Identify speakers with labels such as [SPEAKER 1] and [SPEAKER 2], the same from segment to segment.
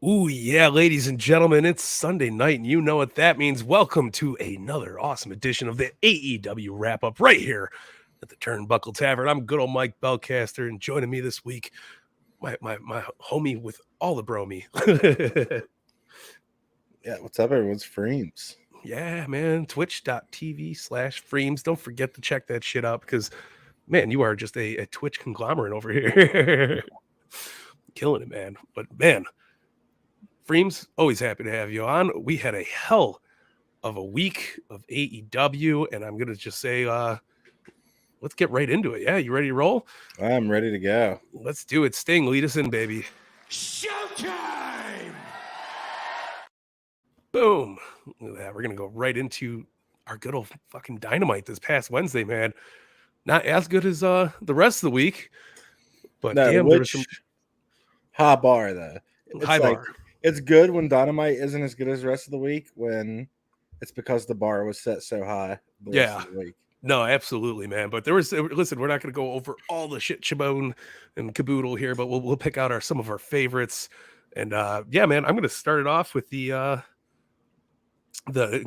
[SPEAKER 1] Ooh, yeah, ladies and gentlemen, it's Sunday night, and you know what that means. Welcome to another awesome edition of the AEW Wrap Up right here at the Turnbuckle Tavern. I'm good old Mike BELCASTER, and joining me this week, my homie with all the bromy.
[SPEAKER 2] Yeah, what's up, everyone's Freems.
[SPEAKER 1] Yeah, man, twitch.tv/Freems. Don't forget to check that shit out because, man, you are just a Twitch conglomerate over here. Killing it, man. But, man, Freems, always happy to have you on. We had a hell of a week of AEW, and I'm gonna just say, let's get right into it. Yeah, you ready to roll?
[SPEAKER 2] I'm ready to go.
[SPEAKER 1] Let's do it. Sting, lead us in, baby.
[SPEAKER 3] Showtime!
[SPEAKER 1] Boom. Look at that. We're gonna go right into our good old fucking Dynamite this past Wednesday, man. Not as good as the rest of the week, but
[SPEAKER 2] No,
[SPEAKER 1] damn, there was some
[SPEAKER 2] high bar though. It's
[SPEAKER 1] high
[SPEAKER 2] like,
[SPEAKER 1] bar.
[SPEAKER 2] It's good when Dynamite isn't as good as the rest of the week when it's because the bar was set so high the rest of the week.
[SPEAKER 1] No, absolutely, man. But listen, we're not going to go over all the shit chabone and caboodle here, but we'll pick out some of our favorites. And yeah, man, I'm going to start it off with the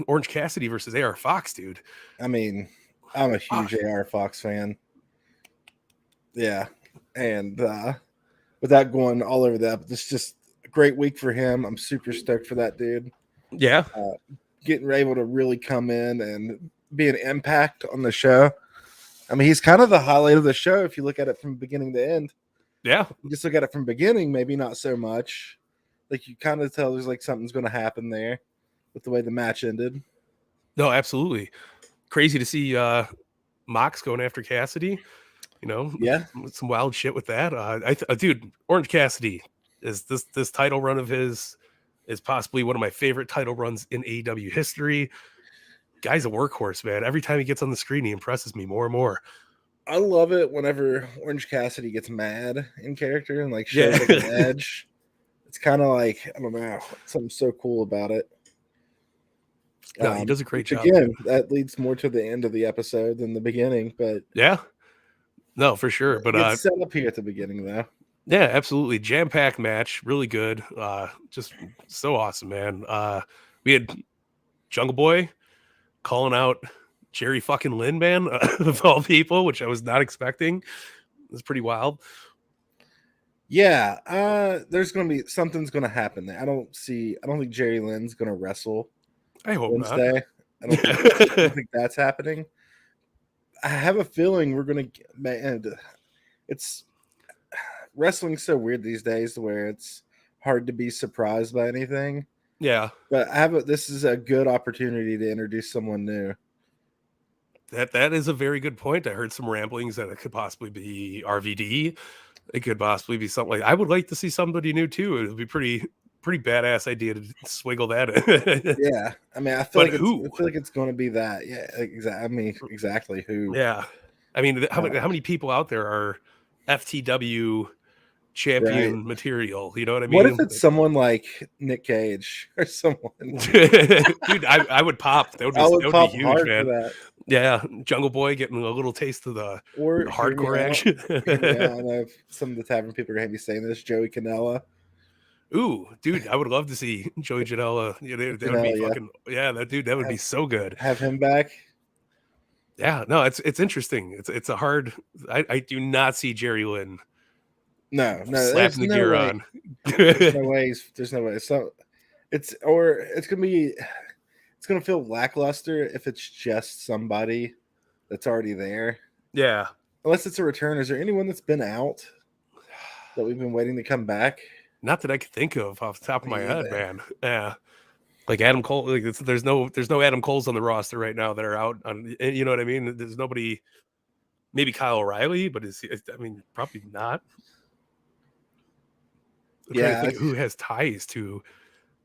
[SPEAKER 1] Orange Cassidy versus AR Fox, dude.
[SPEAKER 2] I mean, I'm a huge AR Fox fan. Yeah, and without going all over that, this is just a great week for him. I'm super stoked for that dude.
[SPEAKER 1] Yeah,
[SPEAKER 2] getting able to really come in and be an impact on the show. I mean, he's kind of the highlight of the show if you look at it from beginning to end.
[SPEAKER 1] Yeah.
[SPEAKER 2] You just look at it from beginning, maybe not so much. Like you kind of tell there's like something's going to happen there with the way the match ended.
[SPEAKER 1] No, absolutely. Crazy to see Mox going after Cassidy. You know,
[SPEAKER 2] yeah,
[SPEAKER 1] some wild shit with that. Dude, Orange Cassidy is this title run of his is possibly one of my favorite title runs in AEW history. Guy's a workhorse, man. Every time he gets on the screen, he impresses me more and more.
[SPEAKER 2] I love it whenever Orange Cassidy gets mad in character and like shows like an edge. It's kind of like, I don't know, something so cool about it.
[SPEAKER 1] No, he does a great job.
[SPEAKER 2] Again, that leads more to the end of the episode than the beginning, but
[SPEAKER 1] yeah, no, for sure. But
[SPEAKER 2] it's set up here at the beginning, though.
[SPEAKER 1] Yeah, absolutely. Jam-packed match, really good. Just so awesome, man. We had Jungle Boy calling out Jerry fucking Lynn, man, of all people, which I was not expecting. It was pretty wild.
[SPEAKER 2] Yeah, there's gonna be something's gonna happen there. I don't think Jerry Lynn's gonna wrestle.
[SPEAKER 1] I hope
[SPEAKER 2] Wednesday.
[SPEAKER 1] Not.
[SPEAKER 2] I don't think that's happening. I have a feeling we're gonna. Man, it's wrestling's so weird these days, where it's hard to be surprised by anything.
[SPEAKER 1] Yeah,
[SPEAKER 2] but this is a good opportunity to introduce someone new.
[SPEAKER 1] That is a very good point. I heard some ramblings that it could possibly be RVD. It could possibly be something like. I would like to see somebody new too. It would be pretty badass idea to swiggle that in.
[SPEAKER 2] Yeah, I mean, I feel like it's going to be that. Yeah, exactly. I mean, exactly who.
[SPEAKER 1] Yeah, I mean, how many people out there are FTW champion material? You know what I mean?
[SPEAKER 2] What if it's someone like Nick Cage or someone?
[SPEAKER 1] Dude, I would pop. That would be huge, man. Yeah, Jungle Boy getting a little taste of the hardcore action.
[SPEAKER 2] I know some of the Tavern people are going to be saying this. Joey Canella.
[SPEAKER 1] Ooh, dude, I would love to see Joey Janela. That would be fucking that would be so good.
[SPEAKER 2] Have him back.
[SPEAKER 1] Yeah, no, it's interesting. It's a hard. I do not see Jerry Lynn.
[SPEAKER 2] No,
[SPEAKER 1] slapping the gear on.
[SPEAKER 2] There's no way. There's no way. So it's gonna feel lackluster if it's just somebody that's already there.
[SPEAKER 1] Yeah.
[SPEAKER 2] Unless it's a return. Is there anyone that's been out that we've been waiting to come back?
[SPEAKER 1] Not that I could think of off the top of my head, man. Yeah. Like Adam Cole, like there's no Adam Coles on the roster right now that are out on, you know what I mean? There's nobody, maybe Kyle O'Reilly, but I mean, probably not. I'm trying to think who has ties to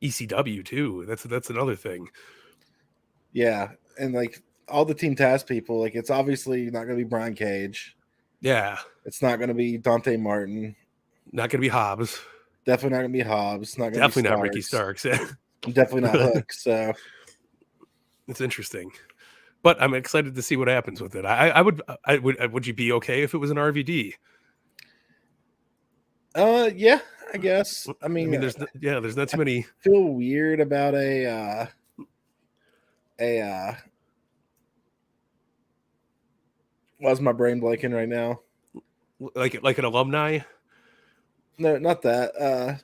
[SPEAKER 1] ECW too. That's another thing.
[SPEAKER 2] Yeah, and like all the Team Taz people, like it's obviously not going to be Brian Cage.
[SPEAKER 1] Yeah,
[SPEAKER 2] it's not going to be Dante Martin.
[SPEAKER 1] Not going to be Hobbs.
[SPEAKER 2] Definitely not going to be Hobbs.
[SPEAKER 1] Definitely not Ricky Starks.
[SPEAKER 2] Definitely not Hook. So
[SPEAKER 1] it's interesting, but I'm excited to see what happens with it. I would you be okay if it was an RVD?
[SPEAKER 2] Yeah, I guess. I mean,
[SPEAKER 1] there's not too many.
[SPEAKER 2] Feel weird about why's my brain blanking right now?
[SPEAKER 1] Like an alumni.
[SPEAKER 2] No, not that.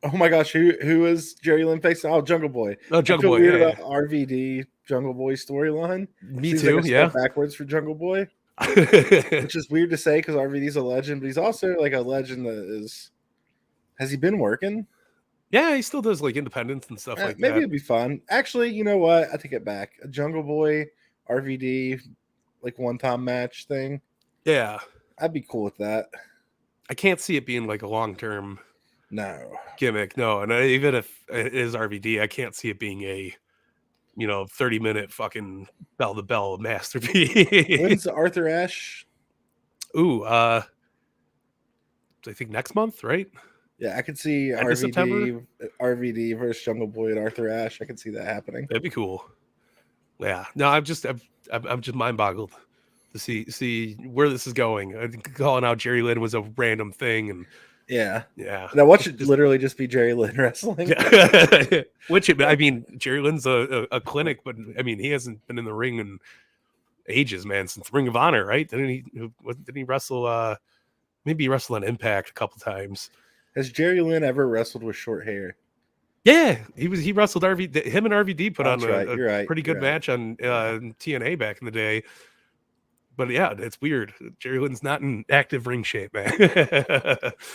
[SPEAKER 2] Oh my gosh, who is Jerry Lynn facing? Oh, Jungle Boy.
[SPEAKER 1] Oh,
[SPEAKER 2] I
[SPEAKER 1] Jungle
[SPEAKER 2] feel
[SPEAKER 1] Boy.
[SPEAKER 2] weird
[SPEAKER 1] Yeah,
[SPEAKER 2] about RVD Jungle Boy storyline.
[SPEAKER 1] me
[SPEAKER 2] Seems
[SPEAKER 1] too.
[SPEAKER 2] like a step backwards for Jungle Boy, which is weird to say because RVD's a legend, but he's also like a legend that is. Has he been working?
[SPEAKER 1] Yeah, he still does like independence and stuff like
[SPEAKER 2] Maybe
[SPEAKER 1] that.
[SPEAKER 2] it'd be fun. Actually, you know what? I take it back. A Jungle Boy, RVD, like one-time match thing.
[SPEAKER 1] Yeah,
[SPEAKER 2] I'd be cool with that.
[SPEAKER 1] I can't see it being like a long-term
[SPEAKER 2] No.
[SPEAKER 1] gimmick. No, and even if it is RVD, I can't see it being a 30-minute fucking bell to bell masterpiece.
[SPEAKER 2] When's Arthur Ashe?
[SPEAKER 1] Ooh, I think next month, right?
[SPEAKER 2] Yeah, I could see
[SPEAKER 1] End of September?
[SPEAKER 2] RVD versus Jungle Boy and Arthur Ashe. I could see that happening.
[SPEAKER 1] That'd be cool. Yeah. No, I'm just mind boggled to see where this is going. I think calling out Jerry Lynn was a random thing, and
[SPEAKER 2] Yeah.
[SPEAKER 1] yeah.
[SPEAKER 2] Now watch it literally just be Jerry Lynn wrestling.
[SPEAKER 1] Which I mean, Jerry Lynn's a clinic, but I mean he hasn't been in the ring in ages, man, since Ring of Honor, right? Didn't he wrestle? Maybe he wrestled on Impact a couple times.
[SPEAKER 2] Has Jerry Lynn ever wrestled with short hair?
[SPEAKER 1] Yeah, he wrestled RVD. Him and RVD put on a pretty good match on TNA back in the day. But yeah, it's weird. Jerry Lynn's not in active ring shape, man.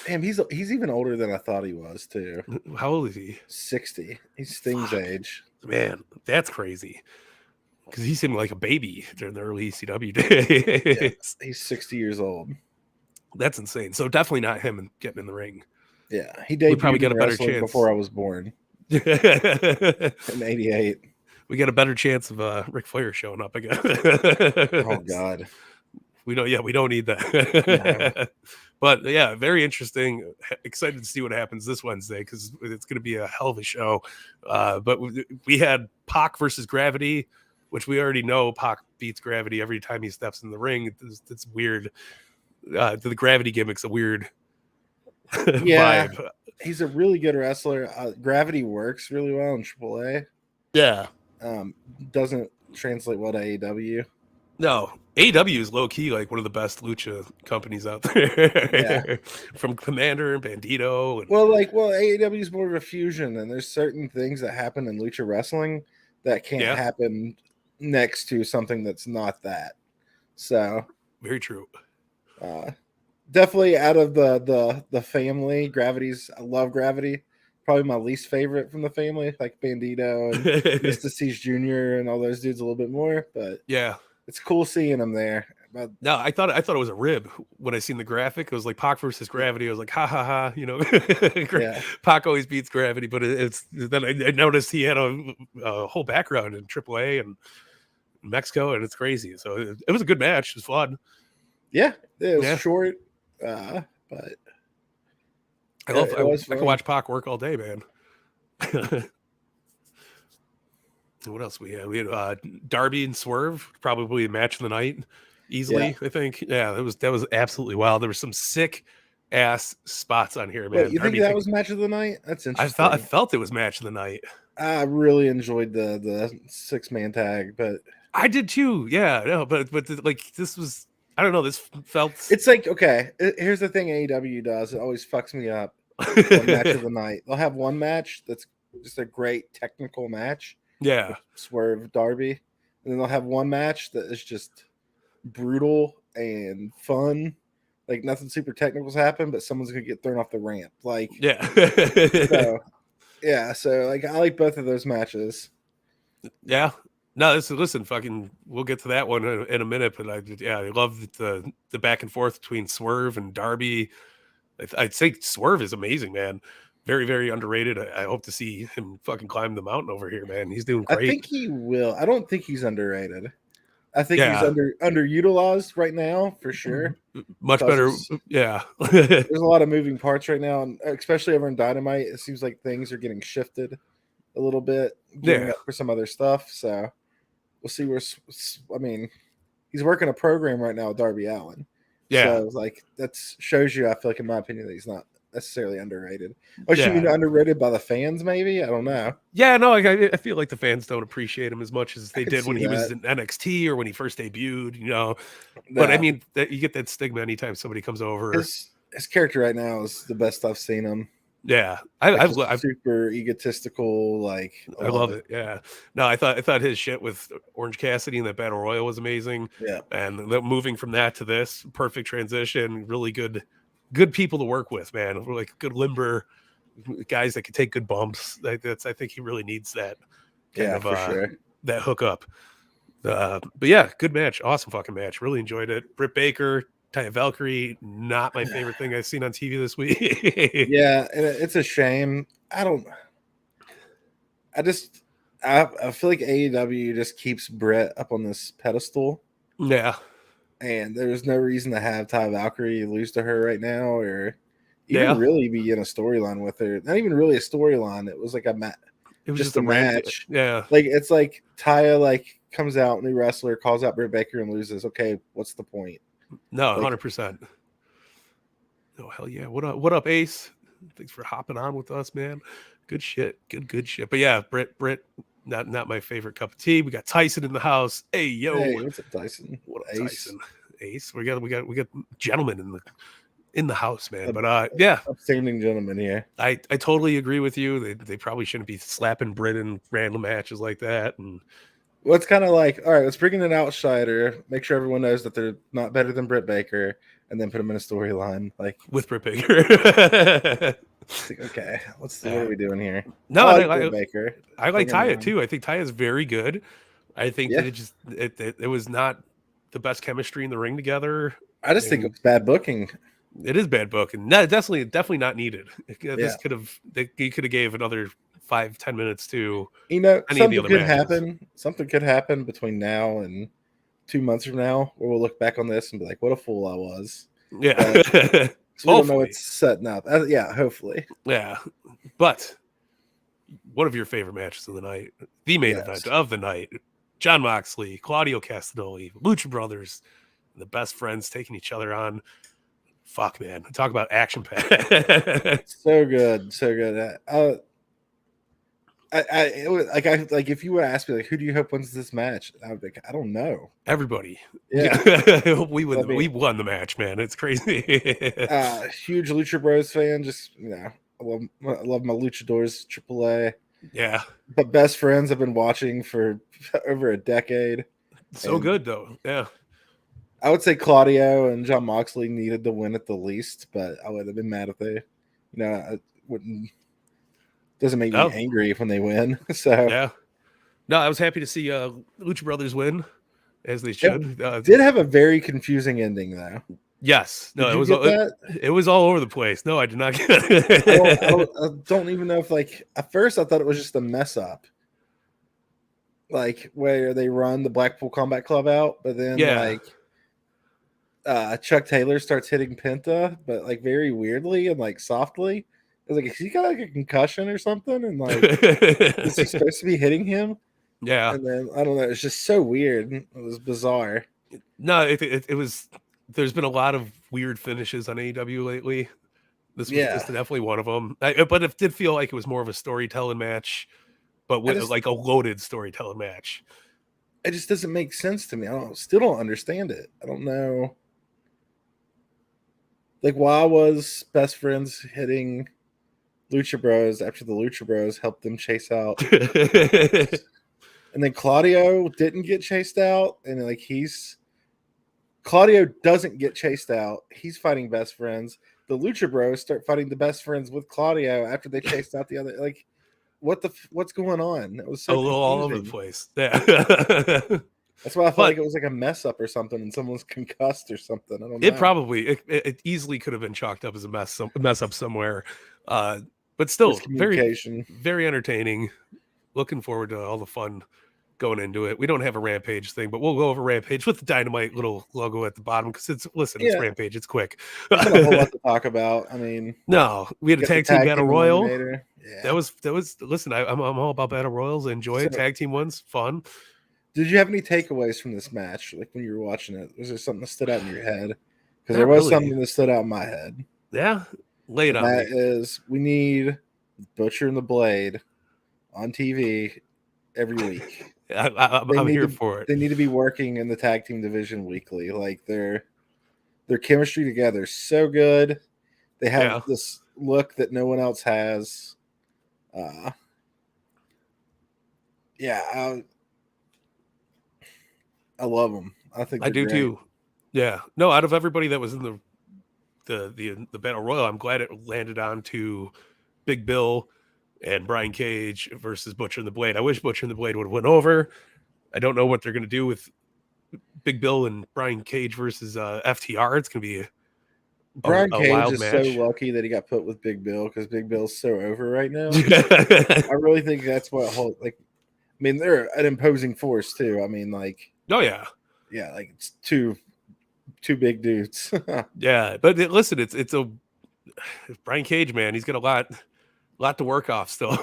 [SPEAKER 2] Damn, he's even older than I thought he was too.
[SPEAKER 1] How old is he?
[SPEAKER 2] 60. He's Sting's age.
[SPEAKER 1] Man, that's crazy. Because he seemed like a baby during the early ECW days.
[SPEAKER 2] Yeah, he's 60 years old.
[SPEAKER 1] That's insane. So definitely not him getting in the ring.
[SPEAKER 2] Yeah, he debuted
[SPEAKER 1] probably got a better chance
[SPEAKER 2] before I was born. In '88.
[SPEAKER 1] We got a better chance of Ric Flair showing up again.
[SPEAKER 2] Oh God.
[SPEAKER 1] We don't need that. No. But yeah, very interesting. Excited to see what happens this Wednesday because it's going to be a hell of a show. But we had PAC versus Gravity, which we already know PAC beats Gravity every time he steps in the ring. It's weird. The Gravity gimmick's a weird vibe.
[SPEAKER 2] He's a really good wrestler. Gravity works really well in AAA.
[SPEAKER 1] Yeah.
[SPEAKER 2] Doesn't translate well to AEW.
[SPEAKER 1] No, AEW is low key like one of the best lucha companies out there.
[SPEAKER 2] Yeah.
[SPEAKER 1] From Commander and Bandito. And...
[SPEAKER 2] AEW is more of a fusion, and there's certain things that happen in lucha wrestling that can't happen next to something that's not that. So
[SPEAKER 1] very true.
[SPEAKER 2] Definitely out of the family, I love Gravity. Probably my least favorite from the family, like Bandito and Mr. C's Jr. and all those dudes a little bit more. But
[SPEAKER 1] yeah,
[SPEAKER 2] it's cool seeing them there. But
[SPEAKER 1] no, I thought it was a rib when I seen the graphic. It was like PAC versus Gravity. I was like, ha ha ha, PAC always beats Gravity, but it's then I noticed he had a whole background in AAA and Mexico, and it's crazy. So it was a good match. It was fun.
[SPEAKER 2] Yeah, it was short, but
[SPEAKER 1] I can watch PAC work all day, man. What else we had? We had Darby and Swerve, probably a match of the night, easily. I think. Yeah, that was absolutely wild. There were some sick ass spots on here, man.
[SPEAKER 2] Wait, you think that was match of the night? That's interesting.
[SPEAKER 1] I felt it was match of the night.
[SPEAKER 2] I really enjoyed the 6-man tag, but
[SPEAKER 1] I did too. Yeah, no, but like this was. I don't know. This felt.
[SPEAKER 2] It's like okay. Here's the thing AEW does. It always fucks me up. Match of the night. They'll have one match that's just a great technical match.
[SPEAKER 1] Yeah,
[SPEAKER 2] Swerve Darby, and then they'll have one match that is just brutal and fun. Like nothing super technicals happen, but someone's gonna get thrown off the ramp. Like so like I like both of those matches.
[SPEAKER 1] Yeah. No, listen, fucking, we'll get to that one in a minute, but I love the back and forth between Swerve and Darby. I'd say Swerve is amazing, man. Very, very underrated. I hope to see him fucking climb the mountain over here, man. He's doing great.
[SPEAKER 2] I think he will. I don't think he's underrated. I think he's underutilized right now for sure.
[SPEAKER 1] Much better. Yeah.
[SPEAKER 2] There's a lot of moving parts right now, and especially over in Dynamite, it seems like things are getting shifted a little bit, getting up for some other stuff. So we'll see where. I mean, he's working a program right now with Darby Allin,
[SPEAKER 1] Yeah.
[SPEAKER 2] So like that shows you, I feel like in my opinion, that he's not necessarily underrated. Or should
[SPEAKER 1] Yeah.
[SPEAKER 2] be underrated by the fans, maybe? I don't know.
[SPEAKER 1] Yeah, no, I feel like the fans don't appreciate him as much as
[SPEAKER 2] I
[SPEAKER 1] they
[SPEAKER 2] could
[SPEAKER 1] did when
[SPEAKER 2] see
[SPEAKER 1] he was
[SPEAKER 2] that.
[SPEAKER 1] in NXT or when he first debuted, you know. But I
[SPEAKER 2] Yeah.
[SPEAKER 1] mean, that you get that stigma anytime somebody comes over.
[SPEAKER 2] His character right now is the best I've seen him.
[SPEAKER 1] Yeah,
[SPEAKER 2] Like just super egotistical. Like
[SPEAKER 1] I love it. Yeah, no, I thought his shit with Orange Cassidy and that battle royal was amazing.
[SPEAKER 2] Yeah.
[SPEAKER 1] And moving from that to this, perfect transition. Really good people to work with, man. Like good limber guys that can take good bumps. That's I think he really needs that kind
[SPEAKER 2] Yeah,
[SPEAKER 1] of
[SPEAKER 2] for sure.
[SPEAKER 1] that hookup. But yeah, good match, awesome fucking match. Really enjoyed it. Britt Baker, Taya Valkyrie, not my favorite thing I've seen on TV this week.
[SPEAKER 2] Yeah, and it's a shame. I feel like AEW just keeps Brett up on this pedestal,
[SPEAKER 1] Yeah,
[SPEAKER 2] and there's no reason to have Ty Valkyrie lose to her right now, or even
[SPEAKER 1] yeah.
[SPEAKER 2] really be in a storyline with her. Not even really a storyline. It was like
[SPEAKER 1] It was
[SPEAKER 2] just
[SPEAKER 1] just
[SPEAKER 2] a
[SPEAKER 1] a random.
[SPEAKER 2] match.
[SPEAKER 1] Yeah,
[SPEAKER 2] Like it's like Taya like comes out, new wrestler, calls out Britt Baker and loses. Okay, what's the point?
[SPEAKER 1] no,
[SPEAKER 2] Like
[SPEAKER 1] 100%. Oh hell yeah! What up, Ace? Thanks for hopping on with us, man. Good shit. Good shit. But yeah, Britt, not my favorite cup of tea. We got Tyson in the house. Hey yo,
[SPEAKER 2] hey, what's up, Tyson?
[SPEAKER 1] what up,
[SPEAKER 2] Ace.
[SPEAKER 1] Tyson? Ace. We got gentlemen in the house, man. But yeah,
[SPEAKER 2] Upstanding gentleman here.
[SPEAKER 1] I totally agree with you. They probably shouldn't be slapping Britt in random matches like that. And
[SPEAKER 2] Well, it's kind of like, all right, let's bring in an outsider, make sure everyone knows that they're not better than Britt Baker, and then put them in a storyline. Like
[SPEAKER 1] with Britt Baker.
[SPEAKER 2] like, okay, what are we doing here?
[SPEAKER 1] No,
[SPEAKER 2] I like Britt Baker.
[SPEAKER 1] I like
[SPEAKER 2] Don't get me
[SPEAKER 1] Taya
[SPEAKER 2] wrong.
[SPEAKER 1] too. I think Taya is very good. I think
[SPEAKER 2] Yeah,
[SPEAKER 1] that it was not the best chemistry in the ring together.
[SPEAKER 2] I just think it's bad booking.
[SPEAKER 1] It is bad booking. No, definitely not needed. This
[SPEAKER 2] Yeah.
[SPEAKER 1] he could have gave another 5-10 minutes to
[SPEAKER 2] You know,
[SPEAKER 1] any of the
[SPEAKER 2] something
[SPEAKER 1] other
[SPEAKER 2] could
[SPEAKER 1] matches.
[SPEAKER 2] happen. Something could happen between now and 2 months from now, where we'll look back on this and be like, "What a fool I was."
[SPEAKER 1] Yeah,
[SPEAKER 2] So we don't know what's setting up. Yeah, hopefully.
[SPEAKER 1] Yeah, but one of your favorite matches of the night, the main event of the night, Jon Moxley, Claudio Castagnoli, Lucha Brothers, the best friends taking each other on. Fuck, man. Talk about action pack.
[SPEAKER 2] So good. If you would ask me like, who do you hope wins this match, I would be like, I don't know.
[SPEAKER 1] Everybody.
[SPEAKER 2] Yeah.
[SPEAKER 1] we won the match, man. It's crazy.
[SPEAKER 2] Huge Lucha Bros fan. Just I love my luchadors, AAA.
[SPEAKER 1] Yeah.
[SPEAKER 2] But best friends I've been watching for over a decade.
[SPEAKER 1] So good though. Yeah.
[SPEAKER 2] I would say Claudio and Jon Moxley needed to win at the least, but I would have been mad if they, I wouldn't. Doesn't make me angry when they win. So
[SPEAKER 1] yeah. No, I was happy to see Lucha Brothers win, as they should.
[SPEAKER 2] Did have a very confusing ending though.
[SPEAKER 1] Yes. No, it was all over the place. No, I did not get it.
[SPEAKER 2] I don't even know if at first I thought it was just a mess up. Like where they run the Blackpool Combat Club out, but then Chuck Taylor starts hitting Penta, but very weirdly and softly. I was like, is he got a concussion or something? And is he supposed to be hitting him?
[SPEAKER 1] Yeah.
[SPEAKER 2] And then I don't know. It's just so weird. It was bizarre.
[SPEAKER 1] No, it was. There's been a lot of weird finishes on AEW lately. This was definitely one of them. But it did feel like it was more of a storytelling match, but with a loaded storytelling match.
[SPEAKER 2] It just doesn't make sense to me. Still don't understand it. I don't know. Why was Best Friends hitting Lucha Bros after the Lucha Bros helped them chase out? And then Claudio didn't get chased out, and Claudio doesn't get chased out. He's fighting Best Friends. The Lucha Bros start fighting the Best Friends with Claudio after they chased out the other. What's going on? It was so confusing.
[SPEAKER 1] All over the place. Yeah.
[SPEAKER 2] That's why I felt like it was a mess up or something, and someone's concussed or something. I don't know.
[SPEAKER 1] It probably it easily could have been chalked up as a mess up somewhere. But still, very entertaining. Looking forward to all the fun going into it. We don't have a Rampage thing, but we'll go over Rampage with the Dynamite little logo at the bottom because it's Rampage. It's quick.
[SPEAKER 2] There's not a whole lot to talk about. I mean,
[SPEAKER 1] no, we had a tag team battle royal.
[SPEAKER 2] Yeah.
[SPEAKER 1] That was. Listen, I'm all about battle royals. I enjoy it. Tag team ones, fun.
[SPEAKER 2] Did you have any takeaways from this match? When you were watching it, was there something that stood out in your head? because there was something that stood out in my head.
[SPEAKER 1] Yeah, lay it on
[SPEAKER 2] That
[SPEAKER 1] me.
[SPEAKER 2] is, we need Butcher and the Blade on TV every week.
[SPEAKER 1] I'm here for it.
[SPEAKER 2] They need to be working in the tag team division weekly. Like their chemistry together is so good. They have this look that no one else has. I love them. I think
[SPEAKER 1] I do
[SPEAKER 2] great.
[SPEAKER 1] too. Yeah. No, out of everybody that was in the battle royal, I'm glad it landed on to Big Bill and Brian Cage versus Butcher and the Blade. I wish Butcher and the Blade would have went over. I don't know what they're going to do with Big Bill and Brian Cage versus FTR. It's going to be
[SPEAKER 2] Brian
[SPEAKER 1] a
[SPEAKER 2] Cage
[SPEAKER 1] wild
[SPEAKER 2] is
[SPEAKER 1] match.
[SPEAKER 2] so lucky that he got put with Big Bill because Big Bill's so over right now. I really think that's what they're an imposing force too. I mean, like,
[SPEAKER 1] oh yeah,
[SPEAKER 2] like it's two big dudes.
[SPEAKER 1] Yeah, but listen, it's Brian Cage, man. He's got a lot to work off still.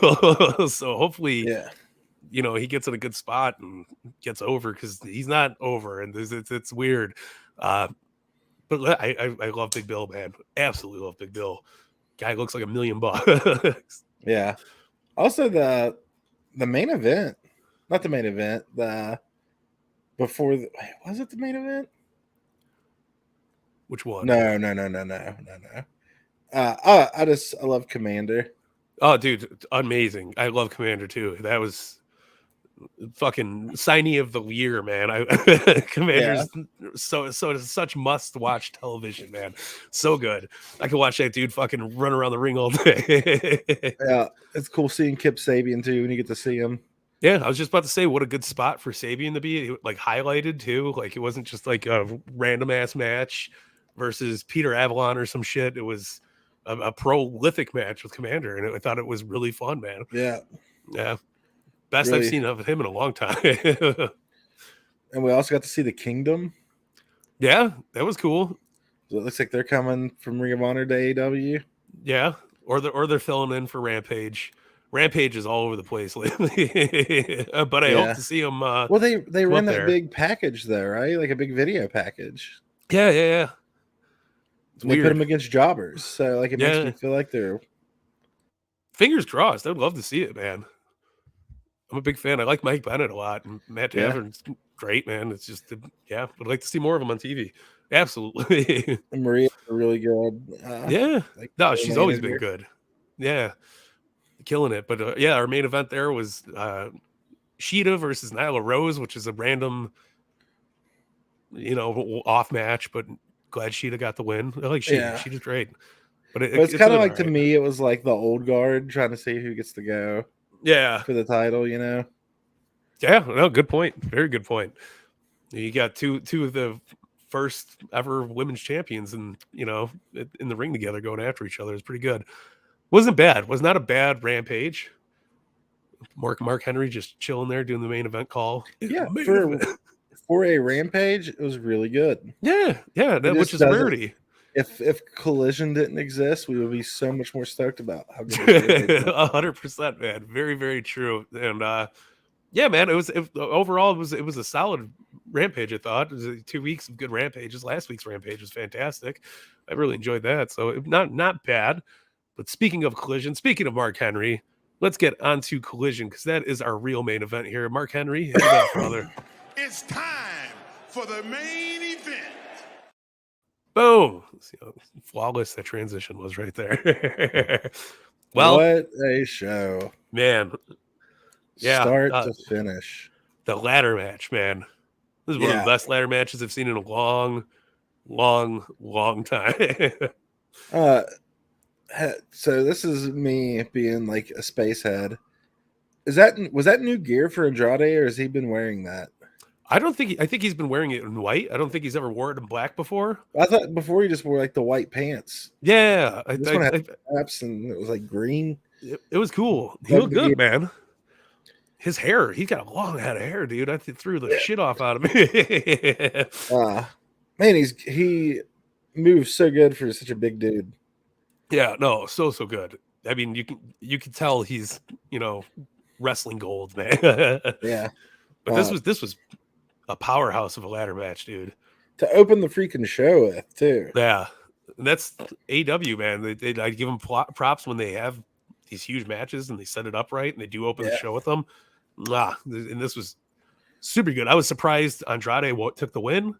[SPEAKER 1] So hopefully, he gets in a good spot and gets over, because he's not over, and it's weird. But I love Big Bill, man. Absolutely love Big Bill. Guy looks like $1 million.
[SPEAKER 2] Yeah. Also, the main event, not the main event. Was it the main event?
[SPEAKER 1] Which one?
[SPEAKER 2] No. I love Commander.
[SPEAKER 1] Oh, dude, amazing. I love Commander too. That was fucking signee of the year, man. Commander's such must-watch television, man. So good. I could watch that dude fucking run around the ring all day.
[SPEAKER 2] Yeah, it's cool seeing Kip Sabian too when you get to see him.
[SPEAKER 1] Yeah, I was just about to say, what a good spot for Sabian to be like highlighted too. Like, it wasn't just like a random ass match versus Peter Avalon or some shit. It was a prolific match with Commander, and I thought it was really fun, man.
[SPEAKER 2] Yeah.
[SPEAKER 1] Best I've seen of him in a long time.
[SPEAKER 2] And we also got to see the Kingdom.
[SPEAKER 1] Yeah, that was cool.
[SPEAKER 2] So it looks like they're coming from Ring of Honor to AEW.
[SPEAKER 1] Yeah, or they're filling in for Rampage. Rampage is all over the place lately, but I hope to see them.
[SPEAKER 2] Well, they ran that big package though, right? Like a big video package.
[SPEAKER 1] Yeah.
[SPEAKER 2] They put them against jobbers, so like it makes me feel like they're.
[SPEAKER 1] Fingers crossed. I'd love to see it, man. I'm a big fan. I like Mike Bennett a lot, and Matt Tavern's great, man. It's just, I'd like to see more of him on TV. Absolutely.
[SPEAKER 2] And Maria's really good.
[SPEAKER 1] No, she's always been good. Yeah, killing it. But our main event there was Sheeta versus Nyla Rose, which is a random, off match, but glad Sheeta got the win. I like Sheeta. Yeah. Sheeta's great. But
[SPEAKER 2] it's kind of like, to me, it was like the old guard trying to see who gets to go.
[SPEAKER 1] Yeah.
[SPEAKER 2] For the title,
[SPEAKER 1] Yeah, no, good point. Very good point. You got two of the first ever women's champions and in the ring together going after each other. It's pretty good. Wasn't bad. Was not a bad Rampage. Mark Henry just chilling there doing the main event call.
[SPEAKER 2] Yeah, for a Rampage, it was really good.
[SPEAKER 1] Yeah, which is a rarity.
[SPEAKER 2] If Collision didn't exist, we would be so much more stoked about how good
[SPEAKER 1] 100%, man. Very, very true. And man, overall it was a solid Rampage. I thought it was 2 weeks of good Rampages. Last week's Rampage was fantastic. I really enjoyed that. So not bad. But speaking of Collision, speaking of Mark Henry, let's get on to Collision, because that is our real main event here. Mark Henry, hit it up, brother.
[SPEAKER 3] It's time for the main event.
[SPEAKER 1] Boom. See how flawless that transition was right there. Well,
[SPEAKER 2] what a show,
[SPEAKER 1] man. Yeah,
[SPEAKER 2] start to finish.
[SPEAKER 1] The ladder match, man. This is one of the best ladder matches I've seen in a long time.
[SPEAKER 2] So this is me being like a space head. Was that new gear for Andrade, or has he been wearing that?
[SPEAKER 1] I think he's been wearing it in white. I don't think he's ever worn it in black before.
[SPEAKER 2] I thought before he just wore like the white pants.
[SPEAKER 1] Yeah.
[SPEAKER 2] This one had straps and it was like green.
[SPEAKER 1] It was cool. He looked good, man. His hair, he's got a long head of hair, dude. I threw the shit off out of me.
[SPEAKER 2] Man, he moves so good for such a big dude.
[SPEAKER 1] Yeah, no, so good. I mean, you can tell he's, wrestling gold, man.
[SPEAKER 2] Yeah.
[SPEAKER 1] But this was a powerhouse of a ladder match, dude.
[SPEAKER 2] to open the freaking show with too.
[SPEAKER 1] Yeah, and that's AEW, man. I give them props when they have these huge matches and they set it up right and they do open the show with them. And this was super good. I was surprised Andrade took the win.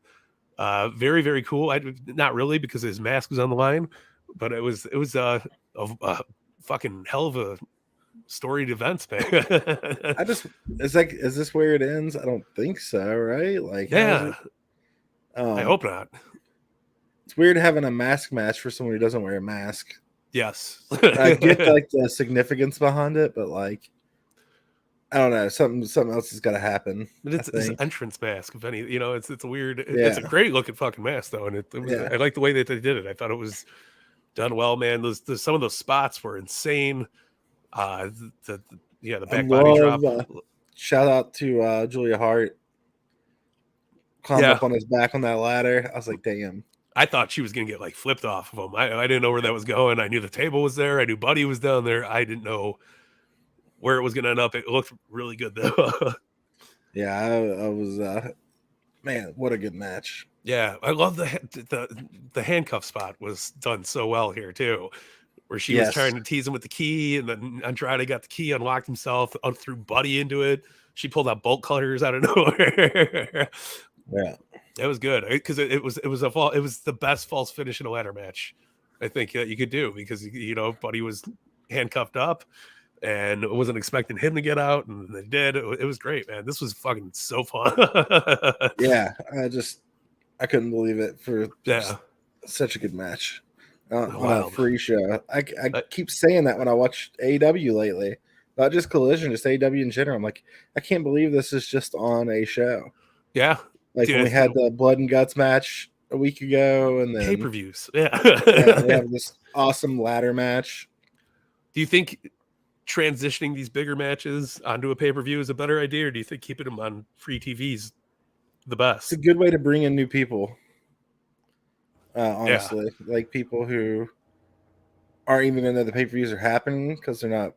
[SPEAKER 1] Very, very cool. Not really, because his mask was on the line, but it was a fucking hell of a storied event, man.
[SPEAKER 2] is this where it ends? I don't think so, right? Like,
[SPEAKER 1] yeah, I hope not.
[SPEAKER 2] It's weird having a mask match for someone who doesn't wear a mask.
[SPEAKER 1] Yes,
[SPEAKER 2] I get like the significance behind it, but like, I don't know, something else has got to happen.
[SPEAKER 1] But it's an entrance mask, if any. It's a weird. It's a great looking fucking mask, though, and I like the way that they did it. I thought it was done well, man. Some of those spots were insane. The back body drop.
[SPEAKER 2] Shout out to Julia Hart. Climbed up on his back on that ladder. I was like, damn.
[SPEAKER 1] I thought she was gonna get like flipped off of him. I didn't know where that was going. I knew the table was there. I knew Buddy was down there. I didn't know where it was gonna end up. It looked really good though.
[SPEAKER 2] Yeah, I was. Man, what a good match.
[SPEAKER 1] Yeah, I love the handcuff spot was done so well here too, where she was trying to tease him with the key, and then Andrade got the key, unlocked himself, threw Buddy into it. She pulled out bolt cutters out of nowhere.
[SPEAKER 2] Yeah,
[SPEAKER 1] it was good because it was the best false finish in a ladder match I think that you could do, because Buddy was handcuffed up and I wasn't expecting him to get out, and they did. It was great, man. This was fucking so fun.
[SPEAKER 2] Yeah, I couldn't believe it for such a good match on a free show. I keep saying that when I watch AEW lately, not just Collision, just AEW in general. I'm like, I can't believe this is just on a show.
[SPEAKER 1] Yeah,
[SPEAKER 2] like when we had the Blood and Guts match a week ago, and then
[SPEAKER 1] pay-per-views.
[SPEAKER 2] We have this awesome ladder match.
[SPEAKER 1] Do you think transitioning these bigger matches onto a pay-per-view is a better idea, or do you think keeping them on free TV's the best?
[SPEAKER 2] It's a good way to bring in new people. Honestly, like people who aren't even gonna know the pay-per-views are happening because they're not,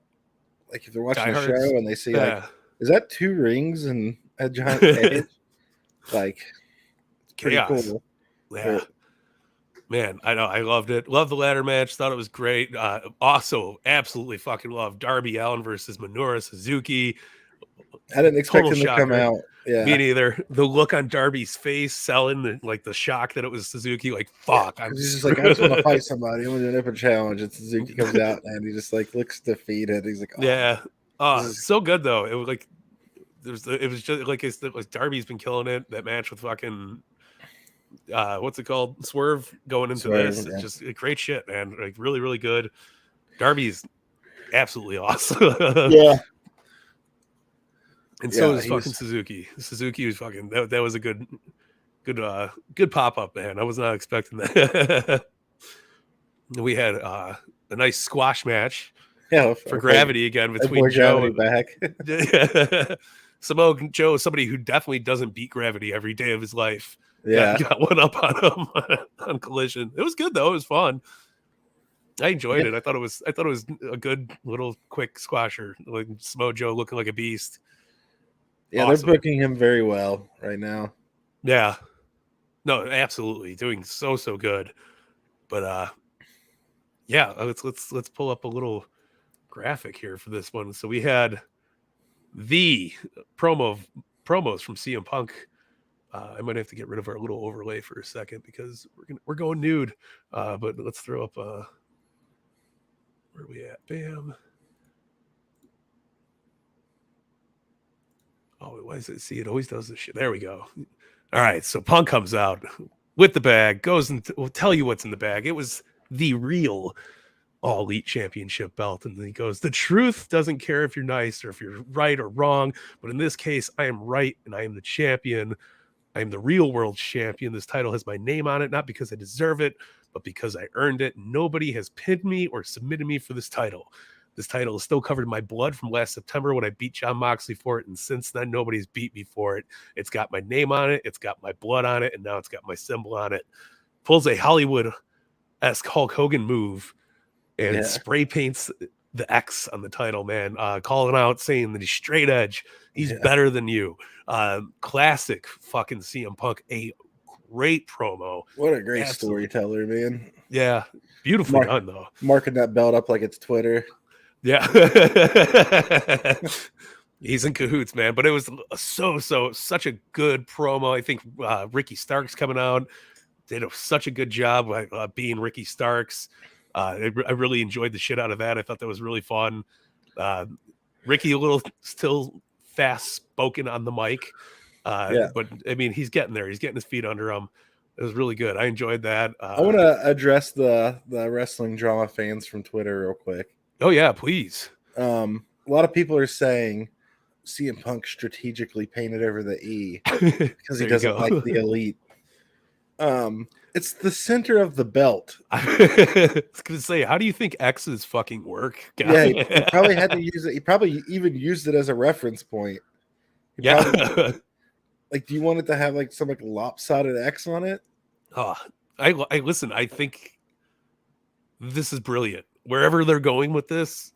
[SPEAKER 2] like, if they're watching the show and they see like, is that 2 rings and a giant cage? Like, it's pretty cool.
[SPEAKER 1] Yeah. Man, I know. I loved it. Loved the ladder match. Thought it was great. Also, absolutely fucking loved Darby Allin versus Minoru Suzuki.
[SPEAKER 2] I didn't expect him to come out. Yeah,
[SPEAKER 1] me neither. The look on Darby's face, selling the shock that it was Suzuki. Like, fuck.
[SPEAKER 2] He's just like, I just want to fight somebody. I want to do an open challenge. And Suzuki comes out and he just like looks defeated. He's like,
[SPEAKER 1] so good though. It was like it was just like Darby's been killing it. That match with fucking what's it called? Swerve going into this. It's just great shit, man. Like really, really good. Darby's absolutely awesome.
[SPEAKER 2] Yeah.
[SPEAKER 1] And so is fucking Suzuki. Suzuki was fucking that was a good pop up, man. I was not expecting that. We had a nice squash match for Gravity again between Joe and
[SPEAKER 2] back.
[SPEAKER 1] Samoa Joe, somebody who definitely doesn't beat Gravity every day of his life.
[SPEAKER 2] Yeah,
[SPEAKER 1] got one up on him on Collision. It was good though. It was fun. I enjoyed it. I thought it was a good little quick squasher. Like Samoa Joe looking like a beast.
[SPEAKER 2] Yeah, awesome. They're booking him very well right now.
[SPEAKER 1] Yeah. No, absolutely. Doing so good. But yeah, let's pull up a little graphic here for this one. So we had the promos from CM Punk. I might have to get rid of our little overlay for a second because we're going nude. But let's throw up where are we at? Bam. Oh, why is it? See, it always does this shit. There we go. All right, so Punk comes out with the bag, goes and will tell you what's in the bag. It was the real All Elite Championship belt, and then he goes, "The truth doesn't care if you're nice or if you're right or wrong, but in this case, I am right, and I am the champion. I am the real world champion. This title has my name on it, not because I deserve it, but because I earned it. Nobody has pinned me or submitted me for this title. This title is still covered in my blood from last September when I beat Jon Moxley for it, and since then, nobody's beat me for it. It's got my name on it, it's got my blood on it, and now it's got my symbol on it." Pulls a Hollywood-esque Hulk Hogan move and spray paints the X on the title, man. Calling out, saying that he's straight edge. He's better than you. Classic fucking CM Punk. A great promo.
[SPEAKER 2] What a great
[SPEAKER 1] Absolutely.
[SPEAKER 2] storyteller, man.
[SPEAKER 1] Yeah, beautifully done though.
[SPEAKER 2] Marking that belt up like it's Twitter.
[SPEAKER 1] Yeah. He's in cahoots, man. But it was such a good promo. I think Ricky Starks coming out did such a good job being Ricky Starks. I really enjoyed the shit out of that. I thought that was really fun. Ricky a little still fast spoken on the mic. But I mean, he's getting there. He's getting his feet under him. It was really good. I enjoyed that.
[SPEAKER 2] I want to address the wrestling drama fans from Twitter real quick.
[SPEAKER 1] Oh yeah, please.
[SPEAKER 2] A lot of people are saying CM Punk strategically painted over the E because he doesn't like the Elite. It's the center of the belt.
[SPEAKER 1] I was gonna say, how do you think X's fucking work?
[SPEAKER 2] Yeah, he probably had to use it. He probably even used it as a reference point.
[SPEAKER 1] Yeah.
[SPEAKER 2] Like, do you want it to have like some like lopsided X on it?
[SPEAKER 1] Oh, I listen. I think this is brilliant. Wherever they're going with this,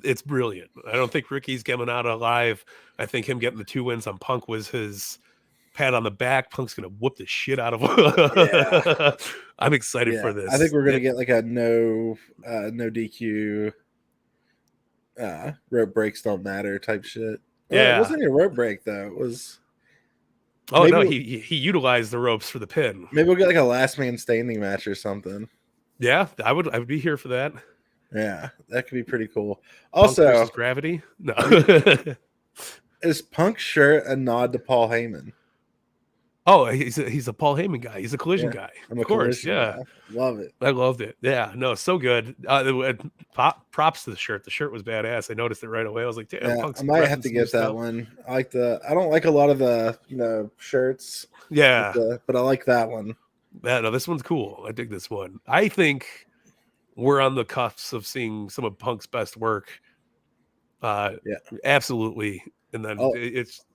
[SPEAKER 1] it's brilliant. I don't think Ricky's coming out alive. I think him getting the 2 wins on Punk was his pat on the back. Punk's gonna whoop the shit out of him. Yeah. I'm excited for this.
[SPEAKER 2] I think we're gonna get like a no DQ, rope breaks don't matter type shit.
[SPEAKER 1] Yeah,
[SPEAKER 2] it wasn't a rope break though. It was.
[SPEAKER 1] Oh no, he utilized the ropes for the pin.
[SPEAKER 2] Maybe we'll get like a last man standing match or something.
[SPEAKER 1] Yeah, I would be here for that.
[SPEAKER 2] Yeah, that could be pretty cool. Also,
[SPEAKER 1] Gravity. No,
[SPEAKER 2] is Punk's shirt a nod to Paul Heyman?
[SPEAKER 1] Oh, he's a Paul Heyman guy. He's a Collision guy.
[SPEAKER 2] I'm
[SPEAKER 1] of course, yeah.
[SPEAKER 2] Love it.
[SPEAKER 1] I loved it. Yeah, no, so good. Props to the shirt. The shirt was badass. I noticed it right away. I was like, damn,
[SPEAKER 2] I might have to get that one. I don't like a lot of the shirts.
[SPEAKER 1] Yeah,
[SPEAKER 2] but I like that one.
[SPEAKER 1] Yeah, no, this one's cool. I dig this one. I think we're on the cusp of seeing some of Punk's best work. Absolutely. And then it's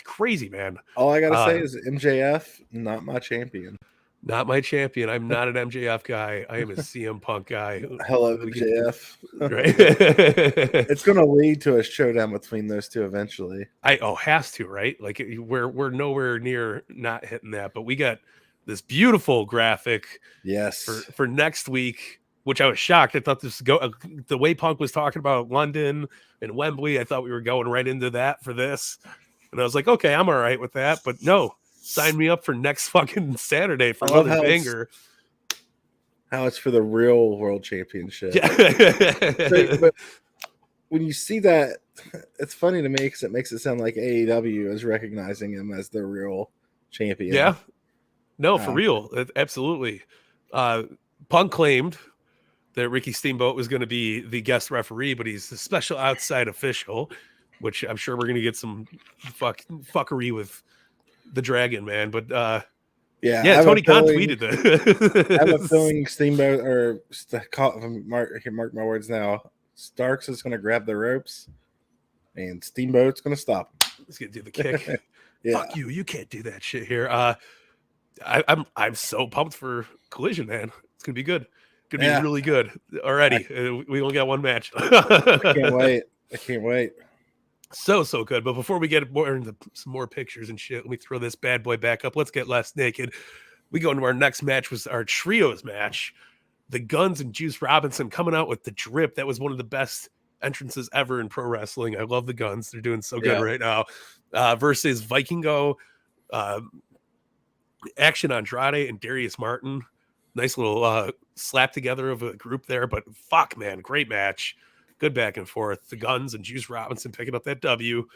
[SPEAKER 1] crazy, man.
[SPEAKER 2] All I gotta say is MJF, not my champion.
[SPEAKER 1] Not my champion. I'm not an MJF guy. I am a CM Punk guy.
[SPEAKER 2] Hello, MJF.
[SPEAKER 1] Right?
[SPEAKER 2] It's gonna lead to a showdown between those two eventually.
[SPEAKER 1] Has to, right? Like we're nowhere near not hitting that, but we got this beautiful graphic, for next week, which I was shocked. I thought the way Punk was talking about London and Wembley, I thought we were going right into that for this, and I was like, okay, I'm all right with that. But no, sign me up for next fucking Saturday for another banger.
[SPEAKER 2] How it's for the real world championship.
[SPEAKER 1] Yeah.
[SPEAKER 2] But when you see that, it's funny to me because it makes it sound like AEW is recognizing him as the real champion.
[SPEAKER 1] Yeah. No, for real. Absolutely. Punk claimed that Ricky Steamboat was going to be the guest referee, but he's the special outside official, which I'm sure we're going to get some fuckery with the Dragon, man. But Tony Khan tweeted that.
[SPEAKER 2] I have a feeling Steamboat, or mark my words now, Starks is going to grab the ropes and Steamboat's going to stop him.
[SPEAKER 1] He's going to do the kick. Fuck you. You can't do that shit here. I'm so pumped for Collision, man. It's gonna be good. Gonna be really good already. We only got one match.
[SPEAKER 2] I can't wait.
[SPEAKER 1] So good. But before we get more into some more pictures and shit, let me throw this bad boy back up. Let's get less naked. We go into our next match, was our trios match. The Guns and Juice Robinson coming out with the drip. That was one of the best entrances ever in pro wrestling. I love the Guns. They're doing so good right now. Versus Vikingo. Action Andrade and Darius Martin. Nice little slap together of a group there, but fuck, man, great match. Good back and forth. The Guns and Juice Robinson picking up that W,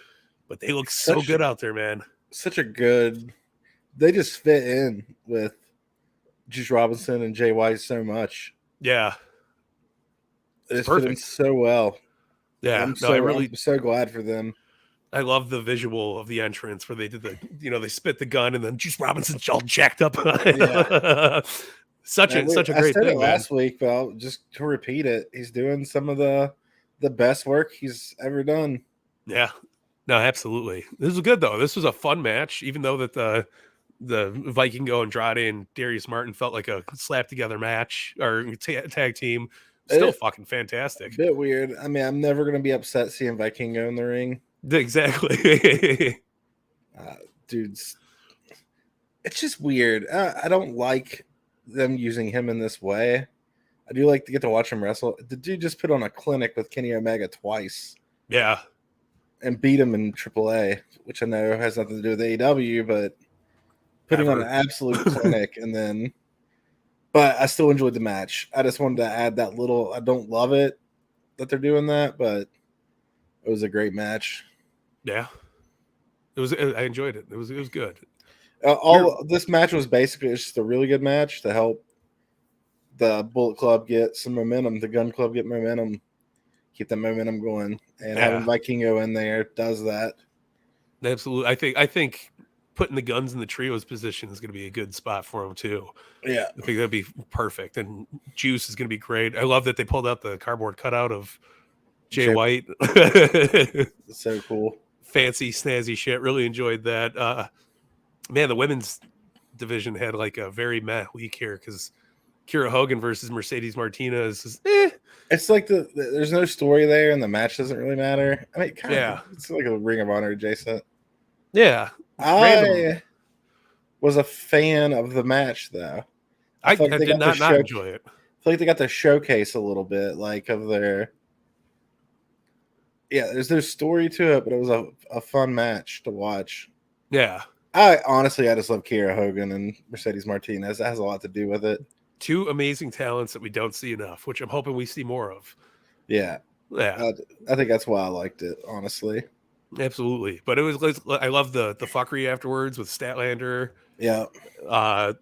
[SPEAKER 1] but they look so good out there, man.
[SPEAKER 2] They just fit in with Juice Robinson and JY so much.
[SPEAKER 1] Yeah.
[SPEAKER 2] It's perfect. So well.
[SPEAKER 1] Yeah.
[SPEAKER 2] I'm so glad for them.
[SPEAKER 1] I love the visual of the entrance where they did they spit the gun and then Juice Robinson's all jacked up. Such a great
[SPEAKER 2] I said
[SPEAKER 1] thing.
[SPEAKER 2] It last week, but just to repeat it, he's doing some of the best work he's ever done.
[SPEAKER 1] Yeah, no, absolutely. This was good though. This was a fun match, even though that the Vikingo Andrade and Darius Martin felt like a slap together match or tag team. Still fucking fantastic.
[SPEAKER 2] A bit weird. I mean, I'm never gonna be upset seeing Vikingo in the ring.
[SPEAKER 1] Exactly.
[SPEAKER 2] Dude's It's just weird. I don't like them using him in this way. I do like to get to watch him wrestle. The dude just put on a clinic with Kenny Omega twice
[SPEAKER 1] Yeah.
[SPEAKER 2] and beat him in AAA, which I know has nothing to do with AEW, but putting on an absolute clinic. And then, but I still enjoyed the match. I just wanted to add that little, I don't love it that they're doing that, but it was a great match.
[SPEAKER 1] Yeah. It was, I enjoyed it. It was good.
[SPEAKER 2] This match was basically just a really good match to help the Bullet Club get some momentum, the Gun Club get momentum, keep that momentum going, and having Vikingo in there does that.
[SPEAKER 1] Absolutely. I think putting the Guns in the trios position is going to be a good spot for him too.
[SPEAKER 2] Yeah,
[SPEAKER 1] I think that'd be perfect. And Juice is going to be great. I love that they pulled out the cardboard cutout of Jay White.
[SPEAKER 2] It's so cool.
[SPEAKER 1] Fancy, snazzy shit. Really enjoyed that. Man, the women's division had like a very meh week here because Kira Hogan versus Mercedes Martinez is
[SPEAKER 2] It's like there's no story there, and the match doesn't really matter. I mean, it's like a Ring of Honor adjacent.
[SPEAKER 1] Yeah,
[SPEAKER 2] I was a fan of the match though.
[SPEAKER 1] I did not enjoy it.
[SPEAKER 2] I feel like they got to showcase a little bit, like of their. Yeah, there's no story to it, but it was a fun match to watch.
[SPEAKER 1] Yeah.
[SPEAKER 2] I just love Kira Hogan and Mercedes Martinez. That has a lot to do with it.
[SPEAKER 1] Two amazing talents that we don't see enough, which I'm hoping we see more of.
[SPEAKER 2] Yeah. I think that's why I liked it, honestly.
[SPEAKER 1] Absolutely. But it was, I love the fuckery afterwards with Statlander.
[SPEAKER 2] Yeah.
[SPEAKER 1] I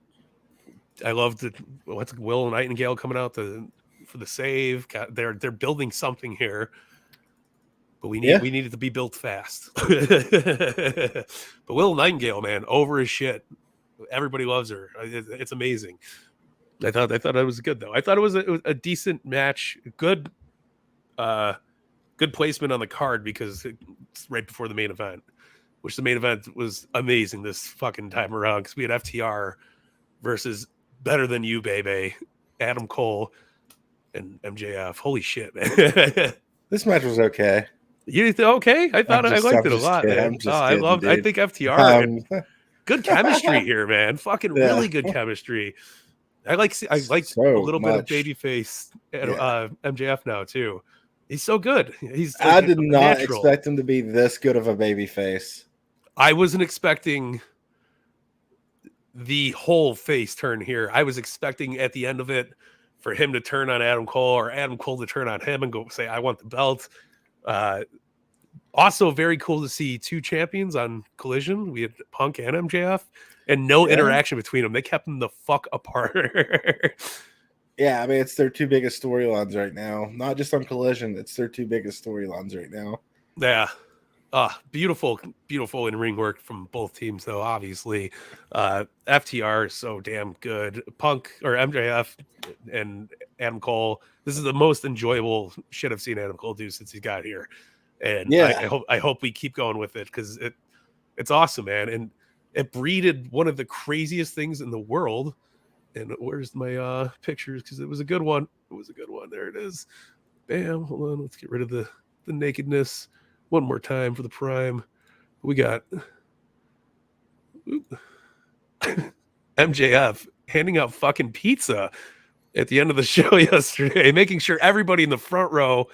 [SPEAKER 1] love what's Will Nightingale coming out for the save. They're building something here. But we need it to be built fast. But Will Nightingale, man, over his shit. Everybody loves her. It's amazing. I thought it was good though. I thought it was a decent match. Good placement on the card because it's right before the main event, which the main event was amazing this fucking time around because we had FTR versus Better Than You, baby, Adam Cole and MJF. Holy shit, man.
[SPEAKER 2] This match was okay.
[SPEAKER 1] You okay? I thought I liked it a lot, man. I think FTR good chemistry here, man. Fucking really good chemistry. I like so a little bit of babyface MJF now too. He's so good.
[SPEAKER 2] I did not expect him to be this good of a babyface.
[SPEAKER 1] I wasn't expecting the whole face turn here. I was expecting at the end of it for him to turn on Adam Cole or Adam Cole to turn on him and go say, I want the belt. Also very cool to see two champions on Collision. We had Punk and MJF and no interaction between them. They kept them the fuck apart.
[SPEAKER 2] Yeah, I mean, it's their two biggest storylines right now. Not just on Collision. It's their two biggest storylines right now.
[SPEAKER 1] Yeah. Beautiful in-ring work from both teams, though, obviously. FTR is so damn good. Punk or MJF and Adam Cole. This is the most enjoyable shit I've seen Adam Cole do since he got here. And I hope we keep going with it because it's awesome, man. And it breeded one of the craziest things in the world. And where's my pictures? Because it was a good one. There it is. Bam. Hold on. Let's get rid of the nakedness. One more time for the prime. We got MJF handing out fucking pizza at the end of the show yesterday, making sure everybody in the front row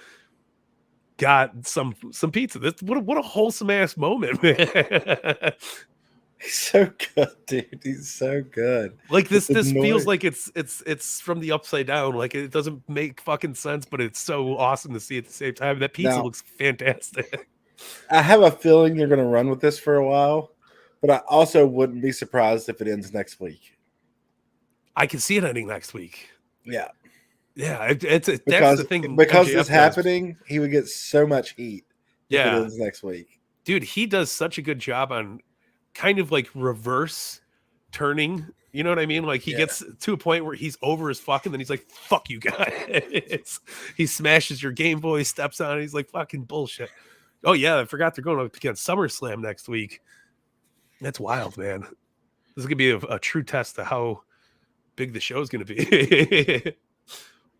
[SPEAKER 1] got some pizza. What a wholesome ass moment, man.
[SPEAKER 2] He's so good, dude. He's so good.
[SPEAKER 1] Like this feels like it's from the upside down. Like it doesn't make fucking sense, but it's so awesome to see at the same time. That pizza looks fantastic.
[SPEAKER 2] I have a feeling they're going to run with this for a while, but I also wouldn't be surprised if it ends next week.
[SPEAKER 1] I can see it ending next week.
[SPEAKER 2] Yeah.
[SPEAKER 1] Yeah, that's the thing.
[SPEAKER 2] Because it's happening, he would get so much heat.
[SPEAKER 1] Yeah,
[SPEAKER 2] if it ends next week,
[SPEAKER 1] dude. He does such a good job on kind of like reverse turning. You know what I mean? Like he gets to a point where he's over as fucking, then he's like, "Fuck you guys." He smashes your Game Boy, steps on it. He's like, "Fucking bullshit." Oh yeah, I forgot they're going up against SummerSlam next week. That's wild, man. This is gonna be a true test of how big the show is gonna be.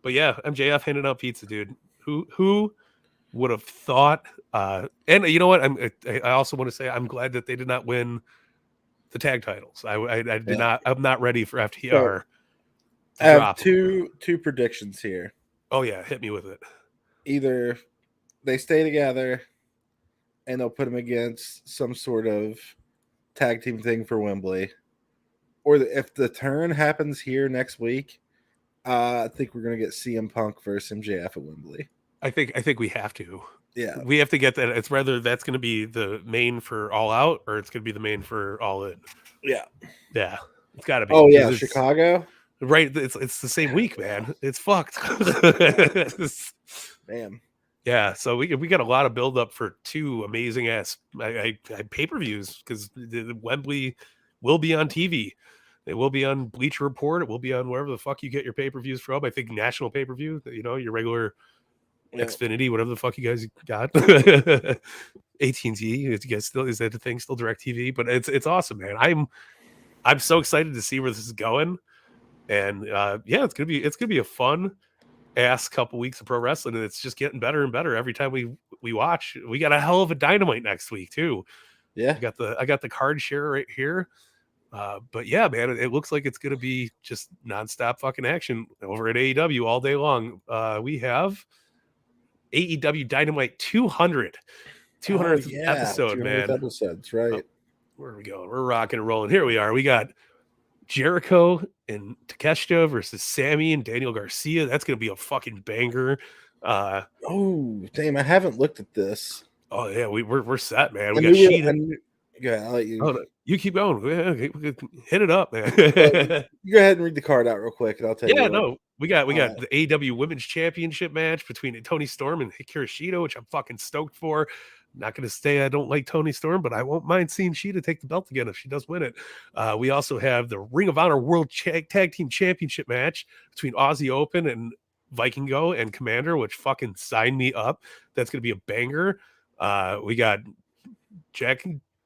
[SPEAKER 1] But yeah, MJF handing out pizza, dude. Who would have thought? And you know what? I also want to say I'm glad that they did not win the tag titles. I did not. I'm not ready for FTR
[SPEAKER 2] I
[SPEAKER 1] to
[SPEAKER 2] have
[SPEAKER 1] drop 'em.
[SPEAKER 2] two predictions here.
[SPEAKER 1] Oh yeah, hit me with it.
[SPEAKER 2] Either they stay together and they'll put them against some sort of tag team thing for Wembley, or if the turn happens here next week, I think we're gonna get CM Punk versus MJF at Wembley.
[SPEAKER 1] I think we have to.
[SPEAKER 2] Yeah,
[SPEAKER 1] We have to get that. It's whether that's going to be the main for All Out or it's going to be the main for All In.
[SPEAKER 2] yeah.
[SPEAKER 1] Yeah, it's got to be.
[SPEAKER 2] Oh yeah,
[SPEAKER 1] It's-
[SPEAKER 2] Chicago.
[SPEAKER 1] Right, it's the same week, man. It's fucked.
[SPEAKER 2] Damn.
[SPEAKER 1] Yeah, so we got a lot of build up for two amazing ass pay per views because Wembley will be on TV. It will be on Bleacher Report. It will be on wherever the fuck you get your pay per views from. I think national pay per view. You know, your regular
[SPEAKER 2] Yeah.
[SPEAKER 1] Xfinity, whatever the fuck you guys got. AT&T, you guys still is that the thing? Still DirecTV, but it's awesome, man. I'm so excited to see where this is going, and yeah, it's gonna be a fun ass couple weeks of pro wrestling, and it's just getting better and better every time we watch. We got a hell of a Dynamite next week too.
[SPEAKER 2] Yeah.
[SPEAKER 1] I got the card share right here. But yeah, man, it looks like it's gonna be just nonstop fucking action over at AEW all day long. We have AEW Dynamite 200th episode,
[SPEAKER 2] 200th
[SPEAKER 1] man.
[SPEAKER 2] episodes, right?
[SPEAKER 1] Oh, where are we going? We're rocking and rolling. Here we are. We got Jericho and Takeshita versus Sammy and Daniel Garcia. That's gonna be a fucking banger.
[SPEAKER 2] Oh, damn! I haven't looked at this.
[SPEAKER 1] Oh yeah, we're set, man.
[SPEAKER 2] I
[SPEAKER 1] We
[SPEAKER 2] knew
[SPEAKER 1] got
[SPEAKER 2] we were- I
[SPEAKER 1] Sheeta.
[SPEAKER 2] knew- Yeah, I'll let you.
[SPEAKER 1] Oh, no, you keep going. Yeah, hit it up, man.
[SPEAKER 2] You go ahead and read the card out real quick, and I'll tell you.
[SPEAKER 1] Yeah,
[SPEAKER 2] what.
[SPEAKER 1] no, we got the AEW Women's Championship match between Toni Storm and Hikaru Shida, which I'm fucking stoked for. Not going to say I don't like Toni Storm, but I won't mind seeing Shida take the belt again if she does win it. We also have the Ring of Honor World Tag Team Championship match between Aussie Open and Vikingo and Commander, which fucking sign me up. That's going to be a banger. We got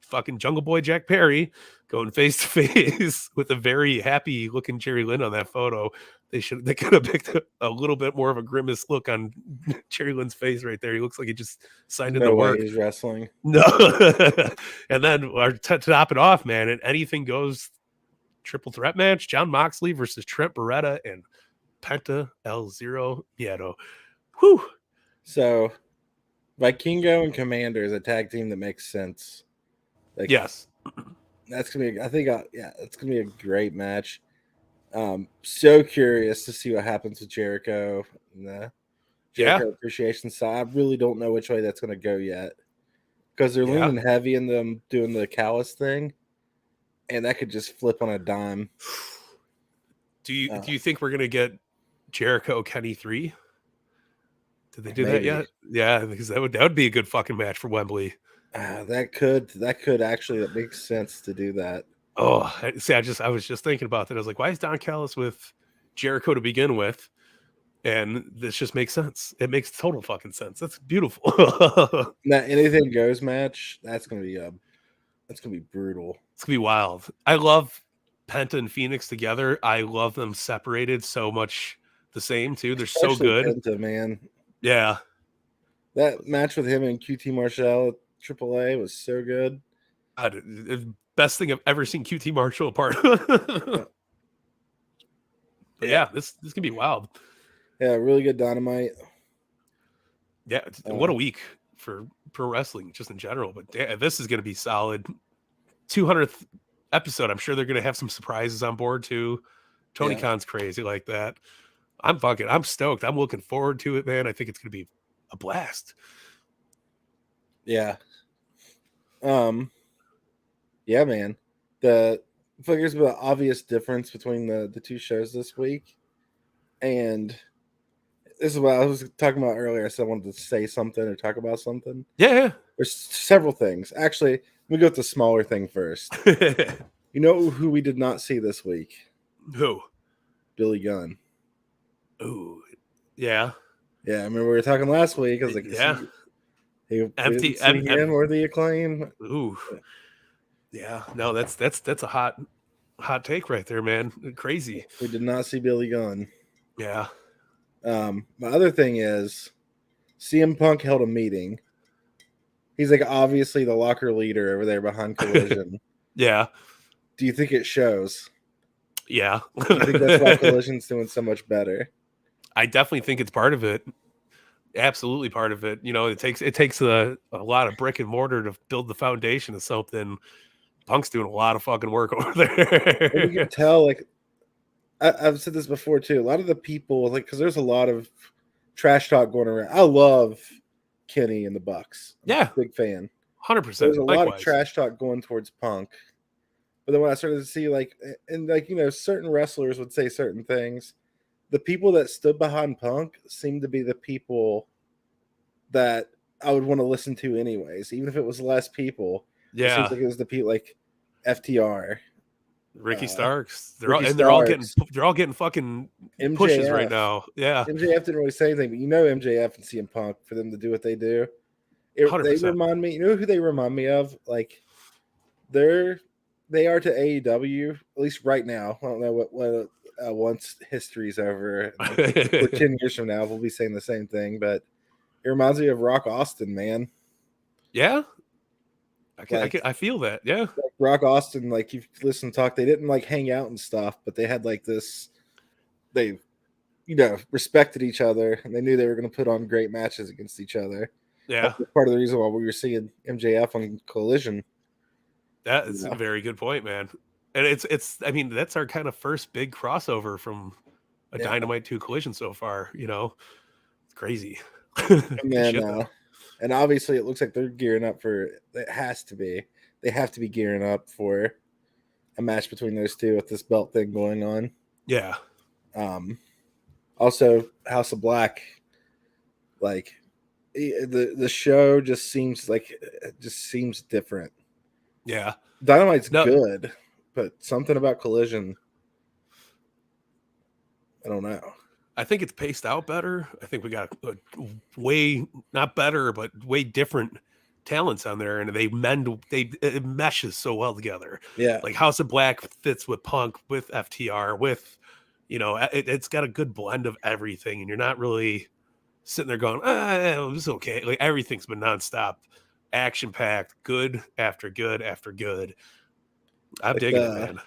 [SPEAKER 1] fucking Jungle Boy Jack Perry going face to face with a very happy looking Jerry Lynn on that photo. They could have picked a little bit more of a grimace look on Jerry Lynn's face right there. He looks like he just signed into
[SPEAKER 2] No way
[SPEAKER 1] work.
[SPEAKER 2] he's wrestling.
[SPEAKER 1] No. And then to top it off, man, an anything goes triple threat match: John Moxley versus Trent Beretta and Penta El Zero Miedo. Whew.
[SPEAKER 2] So, Vikingo and Commander is a tag team that makes sense. Like,
[SPEAKER 1] Yes.
[SPEAKER 2] that's gonna be. It's gonna be a great match. So curious to see what happens with Jericho and the Jericho appreciation side. I really don't know which way that's gonna go yet because they're leaning heavy in them doing the callus thing, and that could just flip on a dime.
[SPEAKER 1] Do you think we're gonna get Jericho Kenny 3? Did they do that
[SPEAKER 2] Maybe.
[SPEAKER 1] yet? Yeah, because that would be a good fucking match for Wembley.
[SPEAKER 2] That could actually, that makes sense to do that.
[SPEAKER 1] Oh, see, I was just thinking about that. I was like, why is Don Callis with Jericho to begin with? And this just makes sense. It makes total fucking sense. That's beautiful.
[SPEAKER 2] That anything goes match, that's gonna be brutal.
[SPEAKER 1] It's gonna be wild. I love Penta and Phoenix together. I love them separated so much the same too. They're so
[SPEAKER 2] Especially
[SPEAKER 1] good.
[SPEAKER 2] Penta, man.
[SPEAKER 1] Yeah.
[SPEAKER 2] That match with him and QT Marshall at AAA was so good.
[SPEAKER 1] God, the best thing I've ever seen QT Marshall apart. But yeah, this can be wild.
[SPEAKER 2] Yeah, really good Dynamite.
[SPEAKER 1] Yeah, what a week for pro wrestling just in general. But yeah, this is going to be solid. 200th episode. I'm sure they're going to have some surprises on board too. Tony Khan's crazy like that. I'm stoked. I'm looking forward to it, man. I think it's going to be a blast.
[SPEAKER 2] Yeah. Yeah, man. I feel like there's been an obvious difference between the two shows this week. And this is what I was talking about earlier. I said I wanted to say something or talk about something.
[SPEAKER 1] Yeah.
[SPEAKER 2] There's several things. Actually, let me go with the smaller thing first. You know who we did not see this week?
[SPEAKER 1] Who?
[SPEAKER 2] Billy Gunn.
[SPEAKER 1] Ooh. Yeah.
[SPEAKER 2] Yeah, I remember we were talking last week. I was like,
[SPEAKER 1] yeah.
[SPEAKER 2] Empty him or the Acclaim.
[SPEAKER 1] Ooh. Yeah. No, that's a hot take right there, man. Crazy.
[SPEAKER 2] We did not see Billy Gunn.
[SPEAKER 1] Yeah.
[SPEAKER 2] My other thing is CM Punk held a meeting. He's like obviously the locker leader over there behind Collision.
[SPEAKER 1] Yeah.
[SPEAKER 2] Do you think it shows?
[SPEAKER 1] Yeah.
[SPEAKER 2] Do you think that's why Collision's doing so much better?
[SPEAKER 1] I definitely think it's part of it. Absolutely part of it. You know, it takes a lot of brick and mortar to build the foundation of something. Punk's doing a lot of fucking work over
[SPEAKER 2] And you
[SPEAKER 1] there.
[SPEAKER 2] can tell, like, I've said this before too. A lot of the people, like, because there's a lot of trash talk going around. I love Kenny and the Bucks. I'm
[SPEAKER 1] Yeah.
[SPEAKER 2] a big fan.
[SPEAKER 1] 100%.
[SPEAKER 2] There's a lot of
[SPEAKER 1] Likewise.
[SPEAKER 2] trash talk going towards Punk. But then when I started to see, like, and like, you know, certain wrestlers would say certain things, the people that stood behind Punk seemed to be the people that I would want to listen to anyways, even if it was less people. It
[SPEAKER 1] Yeah.
[SPEAKER 2] seems like it was the people like FTR,
[SPEAKER 1] Ricky Starks. They're
[SPEAKER 2] Ricky
[SPEAKER 1] all
[SPEAKER 2] Starks.
[SPEAKER 1] they're all getting fucking
[SPEAKER 2] MJF.
[SPEAKER 1] pushes right now. Yeah.
[SPEAKER 2] MJF didn't really say anything, but you know MJF and CM Punk, for them to do what they do. They
[SPEAKER 1] 100%.
[SPEAKER 2] remind me, you know who they remind me of? Like they are to AEW, at least right now. I don't know what once history's over, like, or 10 years from now, we'll be saying the same thing, but it reminds me of Rock Austin, man.
[SPEAKER 1] Yeah. I feel that. Yeah.
[SPEAKER 2] Like Rock Austin, like, you listen to talk, they didn't like hang out and stuff, but they had like this, they, you know, respected each other, and they knew they were going to put on great matches against each other.
[SPEAKER 1] Yeah.
[SPEAKER 2] That's part of the reason why we were seeing MJF on Collision.
[SPEAKER 1] That is a very good point, man. And it's I mean, that's our kind of first big crossover from a Dynamite to Collision so far, you know. It's crazy.
[SPEAKER 2] And then and obviously it looks like they're gearing up for, they have to be gearing up for a match between those two with this belt thing going on.
[SPEAKER 1] Yeah.
[SPEAKER 2] Also House of Black, like, the show just seems different.
[SPEAKER 1] Yeah.
[SPEAKER 2] Dynamite's good, but something about Collision, I don't know.
[SPEAKER 1] I think it's paced out better. I think we got a way, not better, but way different talents on there, and it meshes so well together.
[SPEAKER 2] Yeah,
[SPEAKER 1] like House of Black fits with Punk, with FTR, with, you know, it's got a good blend of everything, and you're not really sitting there going, it was okay. Like, everything's been nonstop, action packed, good after good after good. I'm digging it, man.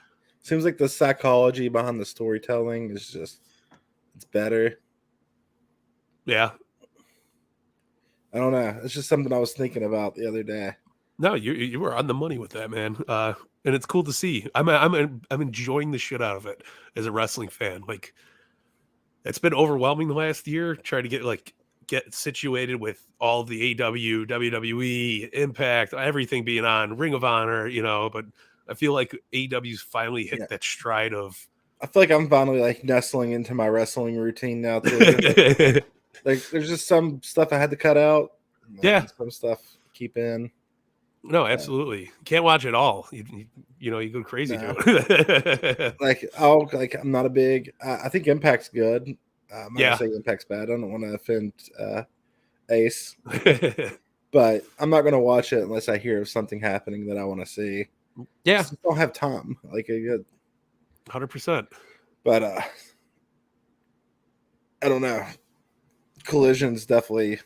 [SPEAKER 2] Seems like the psychology behind the storytelling is just, it's better.
[SPEAKER 1] Yeah.
[SPEAKER 2] I don't know. It's just something I was thinking about the other day.
[SPEAKER 1] No, you were on the money with that, man. And it's cool to see. I'm enjoying the shit out of it as a wrestling fan. Like, it's been overwhelming the last year trying to get situated with all the AEW, WWE, Impact, everything being on, Ring of Honor, you know, but I feel like AEW's finally hit that stride of,
[SPEAKER 2] I feel like I'm finally like nestling into my wrestling routine now too. Like, there's just some stuff I had to cut out.
[SPEAKER 1] Yeah.
[SPEAKER 2] Some stuff keep in.
[SPEAKER 1] No, absolutely. Can't watch it all. You know, you go crazy
[SPEAKER 2] No.
[SPEAKER 1] to it.
[SPEAKER 2] I'm not a big, I think Impact's good. I'm not gonna say Impact's bad. I don't want to offend Ace, but I'm not gonna watch it unless I hear of something happening that I want to see.
[SPEAKER 1] Yeah,
[SPEAKER 2] I just don't have time. Like, a good
[SPEAKER 1] 100%.
[SPEAKER 2] But I don't know. Collision's definitely,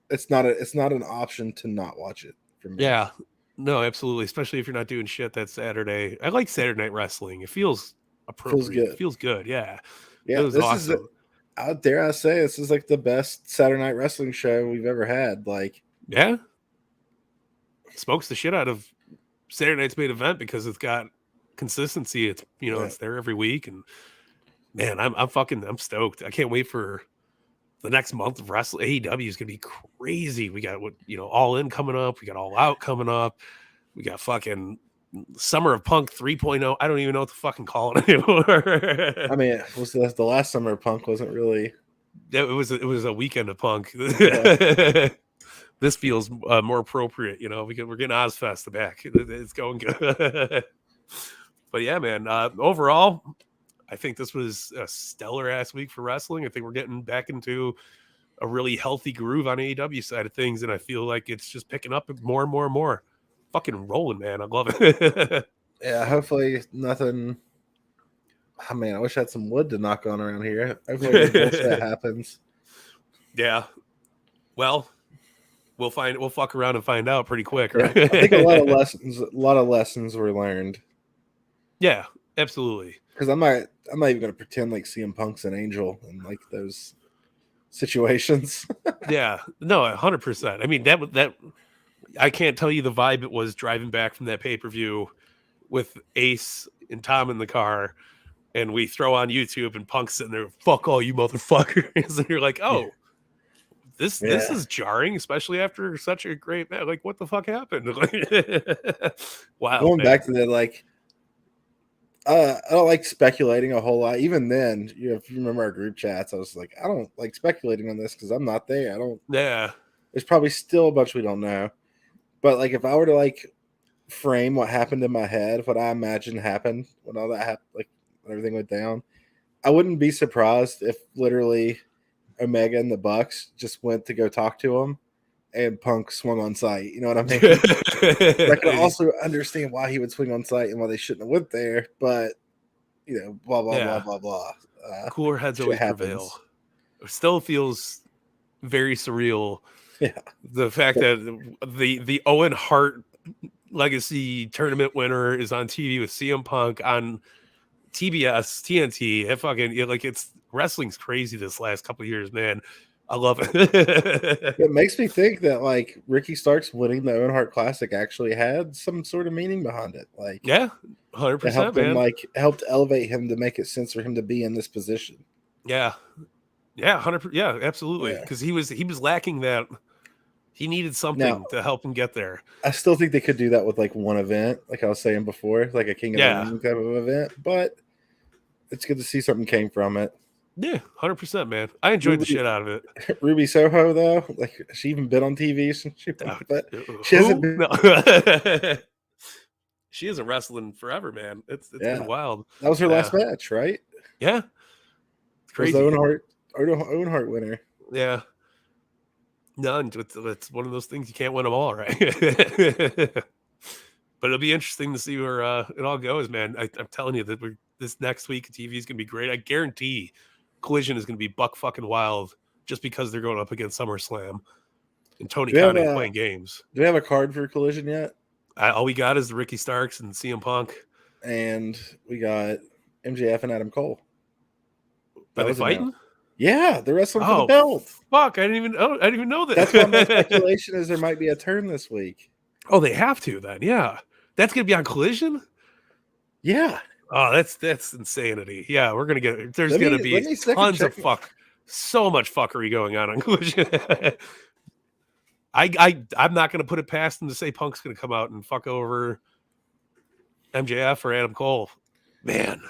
[SPEAKER 2] it's not an option to not watch it for me.
[SPEAKER 1] Yeah, no, absolutely. Especially if you're not doing shit that Saturday. I like Saturday Night Wrestling. It feels appropriate. Feels good. Yeah.
[SPEAKER 2] Yeah.
[SPEAKER 1] It was awesome.
[SPEAKER 2] Out there, I say this is like the best Saturday Night Wrestling show we've ever had. Like,
[SPEAKER 1] yeah, smokes the shit out of Saturday Night's main event because it's got consistency. It's, you know, it's there every week, and man, I'm stoked. I can't wait for the next month of wrestling. AEW is gonna be crazy. We got All In coming up. We got All Out coming up. We got fucking Summer of Punk 3.0. I don't even know what to fucking call it anymore.
[SPEAKER 2] I mean, it was the last Summer of Punk wasn't really.
[SPEAKER 1] It was a weekend of Punk.
[SPEAKER 2] Yeah.
[SPEAKER 1] This feels more appropriate. You know, we're getting Ozfest back. It's going good. But yeah, man. Overall, I think this was a stellar ass week for wrestling. I think we're getting back into a really healthy groove on AEW side of things, and I feel like it's just picking up more and more and more. Fucking rolling, man. I love it.
[SPEAKER 2] Yeah, hopefully nothing. Oh, man, I wish I had some wood to knock on around here. Hopefully bullshit happens.
[SPEAKER 1] Yeah. Well, we'll fuck around and find out pretty quick, right?
[SPEAKER 2] I think a lot of lessons were learned.
[SPEAKER 1] Yeah, absolutely.
[SPEAKER 2] Because I'm not even gonna pretend like CM Punk's an angel in like those situations.
[SPEAKER 1] Yeah, no, 100%. I mean, that I can't tell you the vibe it was driving back from that pay-per-view with Ace and Tom in the car, and we throw on YouTube and Punk's sitting there, fuck all you motherfuckers. And you're like, oh, this
[SPEAKER 2] Yeah.
[SPEAKER 1] is jarring, especially after such a great match. Like, what the fuck happened? Wow.
[SPEAKER 2] Going back to that, like, I don't like speculating a whole lot. Even then, if you remember our group chats, I was like, I don't like speculating on this because I'm not there. I don't.
[SPEAKER 1] Yeah.
[SPEAKER 2] There's probably still a bunch we don't know. But like, if I were to like frame what happened in my head, what I imagine happened when all that happened, like when everything went down, I wouldn't be surprised if literally Omega and the Bucks just went to go talk to him, and Punk swung on site. You know what I mean? I can also understand why he would swing on site and why they shouldn't have went there, but blah blah
[SPEAKER 1] Yeah.
[SPEAKER 2] blah blah blah.
[SPEAKER 1] Cooler heads always prevail. It still feels very surreal.
[SPEAKER 2] Yeah.
[SPEAKER 1] The fact that the Owen Hart Legacy tournament winner is on TV with CM Punk on TBS, TNT. It's wrestling's crazy this last couple of years, man. I love it.
[SPEAKER 2] It makes me think that like Ricky Starks winning the Owen Hart Classic actually had some sort of meaning behind it. Like,
[SPEAKER 1] yeah, 100%, man.
[SPEAKER 2] Helped elevate him to make it sense for him to be in this position.
[SPEAKER 1] Yeah, 100%. Yeah, absolutely. Because he was lacking that. He needed something to help him get there.
[SPEAKER 2] I still think they could do that with like one event, like I was saying before, like a King of the Ring type of event. But it's good to see something came from it.
[SPEAKER 1] Yeah, 100%, man. I enjoyed the shit out of it.
[SPEAKER 2] Ruby Soho, though, like she even been on TV since but she hasn't been.
[SPEAKER 1] No. She isn't wrestling forever, man. It's been wild.
[SPEAKER 2] That was her last match, right?
[SPEAKER 1] Yeah,
[SPEAKER 2] it's crazy. Owen Hart winner.
[SPEAKER 1] Yeah, none. It's one of those things you can't win them all, right? But it'll be interesting to see where it all goes, man. I'm telling you that this next week TV is gonna be great. I guarantee Collision is gonna be buck fucking wild just because they're going up against SummerSlam and Tony Khan ain't playing games.
[SPEAKER 2] Do we have a card for Collision yet?
[SPEAKER 1] All we got is the Ricky Starks and CM Punk,
[SPEAKER 2] and we got MJF and Adam Cole.
[SPEAKER 1] Are they fighting?
[SPEAKER 2] Yeah, they're wrestling for the belt.
[SPEAKER 1] Fuck! I didn't even know that.
[SPEAKER 2] That's why my speculation is there might be a turn this week.
[SPEAKER 1] Oh, they have to then. Yeah, that's gonna be on Collision.
[SPEAKER 2] Yeah.
[SPEAKER 1] Oh, that's insanity. Yeah, we're gonna get. There's gonna be tons of so much fuckery going on Collision. I'm not gonna put it past them to say Punk's gonna come out and fuck over MJF or Adam Cole. Man,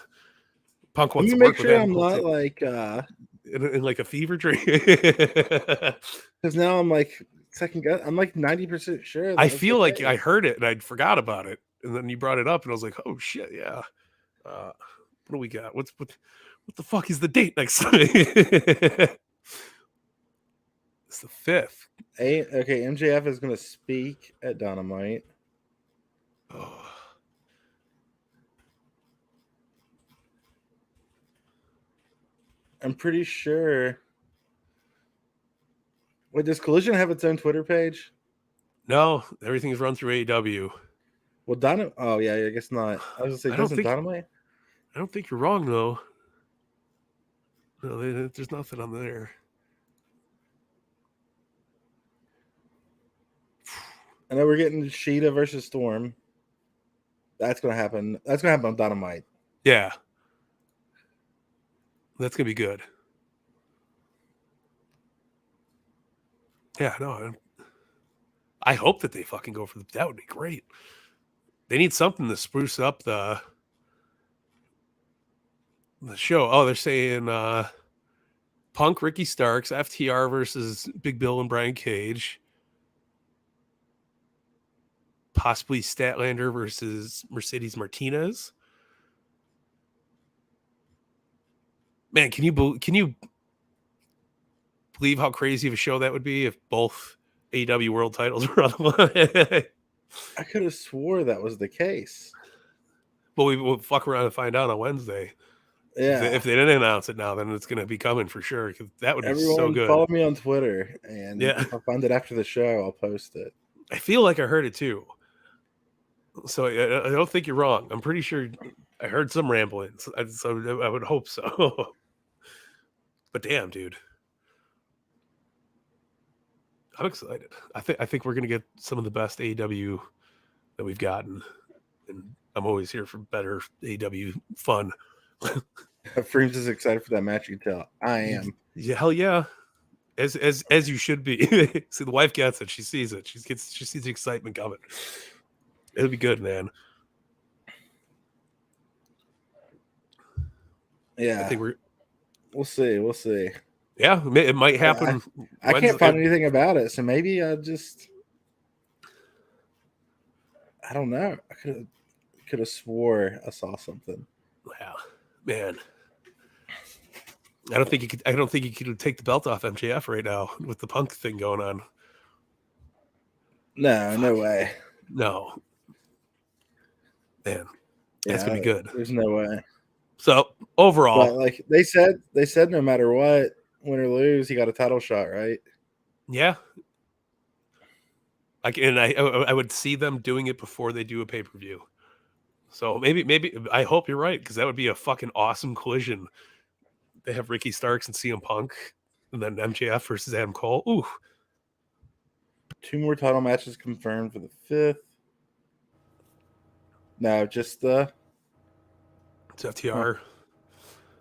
[SPEAKER 1] Punk wants to work with Adam Cole.
[SPEAKER 2] I'm not like
[SPEAKER 1] in like a fever dream.
[SPEAKER 2] Because now I'm like second guess. I'm like 90% sure.
[SPEAKER 1] I feel like I heard it and I forgot about it, and then you brought it up, and I was like, "Oh shit, yeah." What do we got? What the fuck is the date next time? It's the 5th.
[SPEAKER 2] Okay, MJF is going to speak at Dynamite.
[SPEAKER 1] Oh.
[SPEAKER 2] I'm pretty sure. Wait, does Collision have its own Twitter page?
[SPEAKER 1] No, everything's run through AEW.
[SPEAKER 2] Well, Dynamite. Oh yeah, I guess not. I was gonna say, doesn't Dynamite?
[SPEAKER 1] I don't think you're wrong though. No, there's nothing on there.
[SPEAKER 2] I know we're getting Sheeta versus Storm. That's gonna happen. That's gonna happen on Dynamite.
[SPEAKER 1] Yeah, that's gonna be good. Yeah, no, I hope that they fucking go for that would be great. They need something to spruce up the show. Oh, they're saying Punk, Ricky Starks, FTR versus Big Bill and Brian Cage. Possibly Statlander versus Mercedes Martinez. Man, can you believe how crazy of a show that would be if both AEW world titles were on the line?
[SPEAKER 2] I could have swore that was the case.
[SPEAKER 1] But we'll fuck around and find out on Wednesday.
[SPEAKER 2] Yeah.
[SPEAKER 1] If they didn't announce it now, then it's going to be coming for sure. Because that would be so good.
[SPEAKER 2] Follow me on Twitter, and if I find it after the show, I'll post it.
[SPEAKER 1] I feel like I heard it too. So I don't think you're wrong. I'm pretty sure I heard some ramblings, so I would hope so. But damn, dude, I'm excited. I think we're gonna get some of the best AEW that we've gotten, and I'm always here for better AEW fun.
[SPEAKER 2] Freems is excited for that match. You can tell I am.
[SPEAKER 1] Yeah, hell yeah. As you should be. See, the wife gets it. She sees it. She sees the excitement coming. It'll be good, man.
[SPEAKER 2] Yeah,
[SPEAKER 1] I think
[SPEAKER 2] we'll see. We'll see.
[SPEAKER 1] Yeah, it might happen.
[SPEAKER 2] I can't find anything about it, so maybe I don't know. I could have swore I saw something.
[SPEAKER 1] Wow, man. I don't think he could take the belt off MJF right now with the Punk thing going on.
[SPEAKER 2] No, no way.
[SPEAKER 1] No. Man, that's gonna be good.
[SPEAKER 2] There's no way.
[SPEAKER 1] So overall,
[SPEAKER 2] but like they said no matter what, win or lose, he got a title shot, right?
[SPEAKER 1] Yeah. I would see them doing it before they do a pay-per-view. So maybe I hope you're right, because that would be a fucking awesome collision. They have Ricky Starks and CM Punk, and then MJF versus Adam Cole. Ooh.
[SPEAKER 2] 2 more title matches confirmed for the 5th. No, just the
[SPEAKER 1] It's FTR.
[SPEAKER 2] Huh.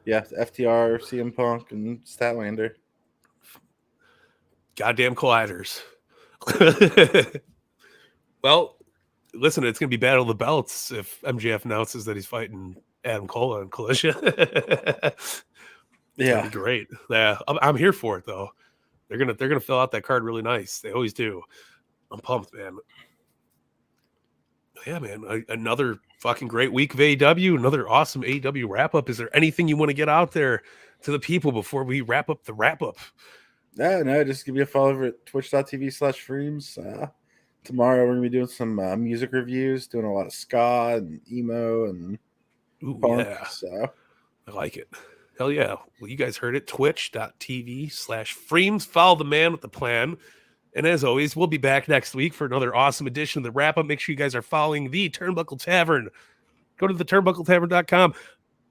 [SPEAKER 2] Yeah, FTR, CM Punk, and Statlander.
[SPEAKER 1] Goddamn colliders. Well, listen, it's going to be Battle of the Belts if MJF announces that he's fighting Adam Cole on Collision.
[SPEAKER 2] Yeah,
[SPEAKER 1] that'd be great. Yeah, I'm here for it though. They're gonna fill out that card really nice. They always do. I'm pumped, man. Yeah, man. Another fucking great week of AEW. Another awesome AEW wrap up. Is there anything you want to get out there to the people before we wrap up the wrap up?
[SPEAKER 2] No, just give me a follow over at twitch.tv/Freems. Tomorrow we're gonna be doing some music reviews, doing a lot of ska and emo and punk.
[SPEAKER 1] Yeah.
[SPEAKER 2] So
[SPEAKER 1] I like it. Hell yeah. Well, you guys heard it. Twitch.tv/Freems. Follow the man with the plan. And as always, we'll be back next week for another awesome edition of the wrap up. Make sure you guys are following the Turnbuckle Tavern. Go to the turnbuckletavern.com.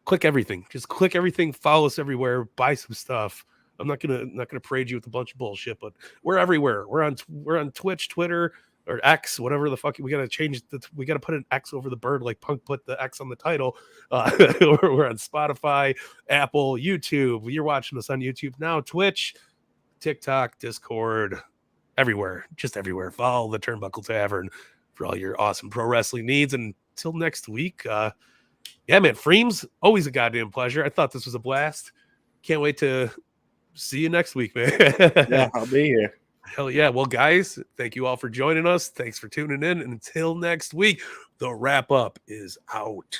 [SPEAKER 1] Click everything. Just click everything. Follow us everywhere. Buy some stuff. I'm not gonna parade you with a bunch of bullshit, but we're everywhere. We're on Twitch, Twitter, or X, whatever the fuck. We gotta change we gotta put an X over the bird like Punk put the X on the title. We're on Spotify, Apple, YouTube. You're watching us on YouTube now, Twitch, TikTok, Discord, everywhere, just everywhere. Follow the Turnbuckle Tavern for all your awesome pro wrestling needs. And until next week, yeah, man, Freems, always a goddamn pleasure. I thought this was a blast. Can't wait to see you next week, man.
[SPEAKER 2] yeah, I'll be here.
[SPEAKER 1] Hell yeah. Well, guys, thank you all for joining us. Thanks for tuning in. And until next week, the wrap up is out.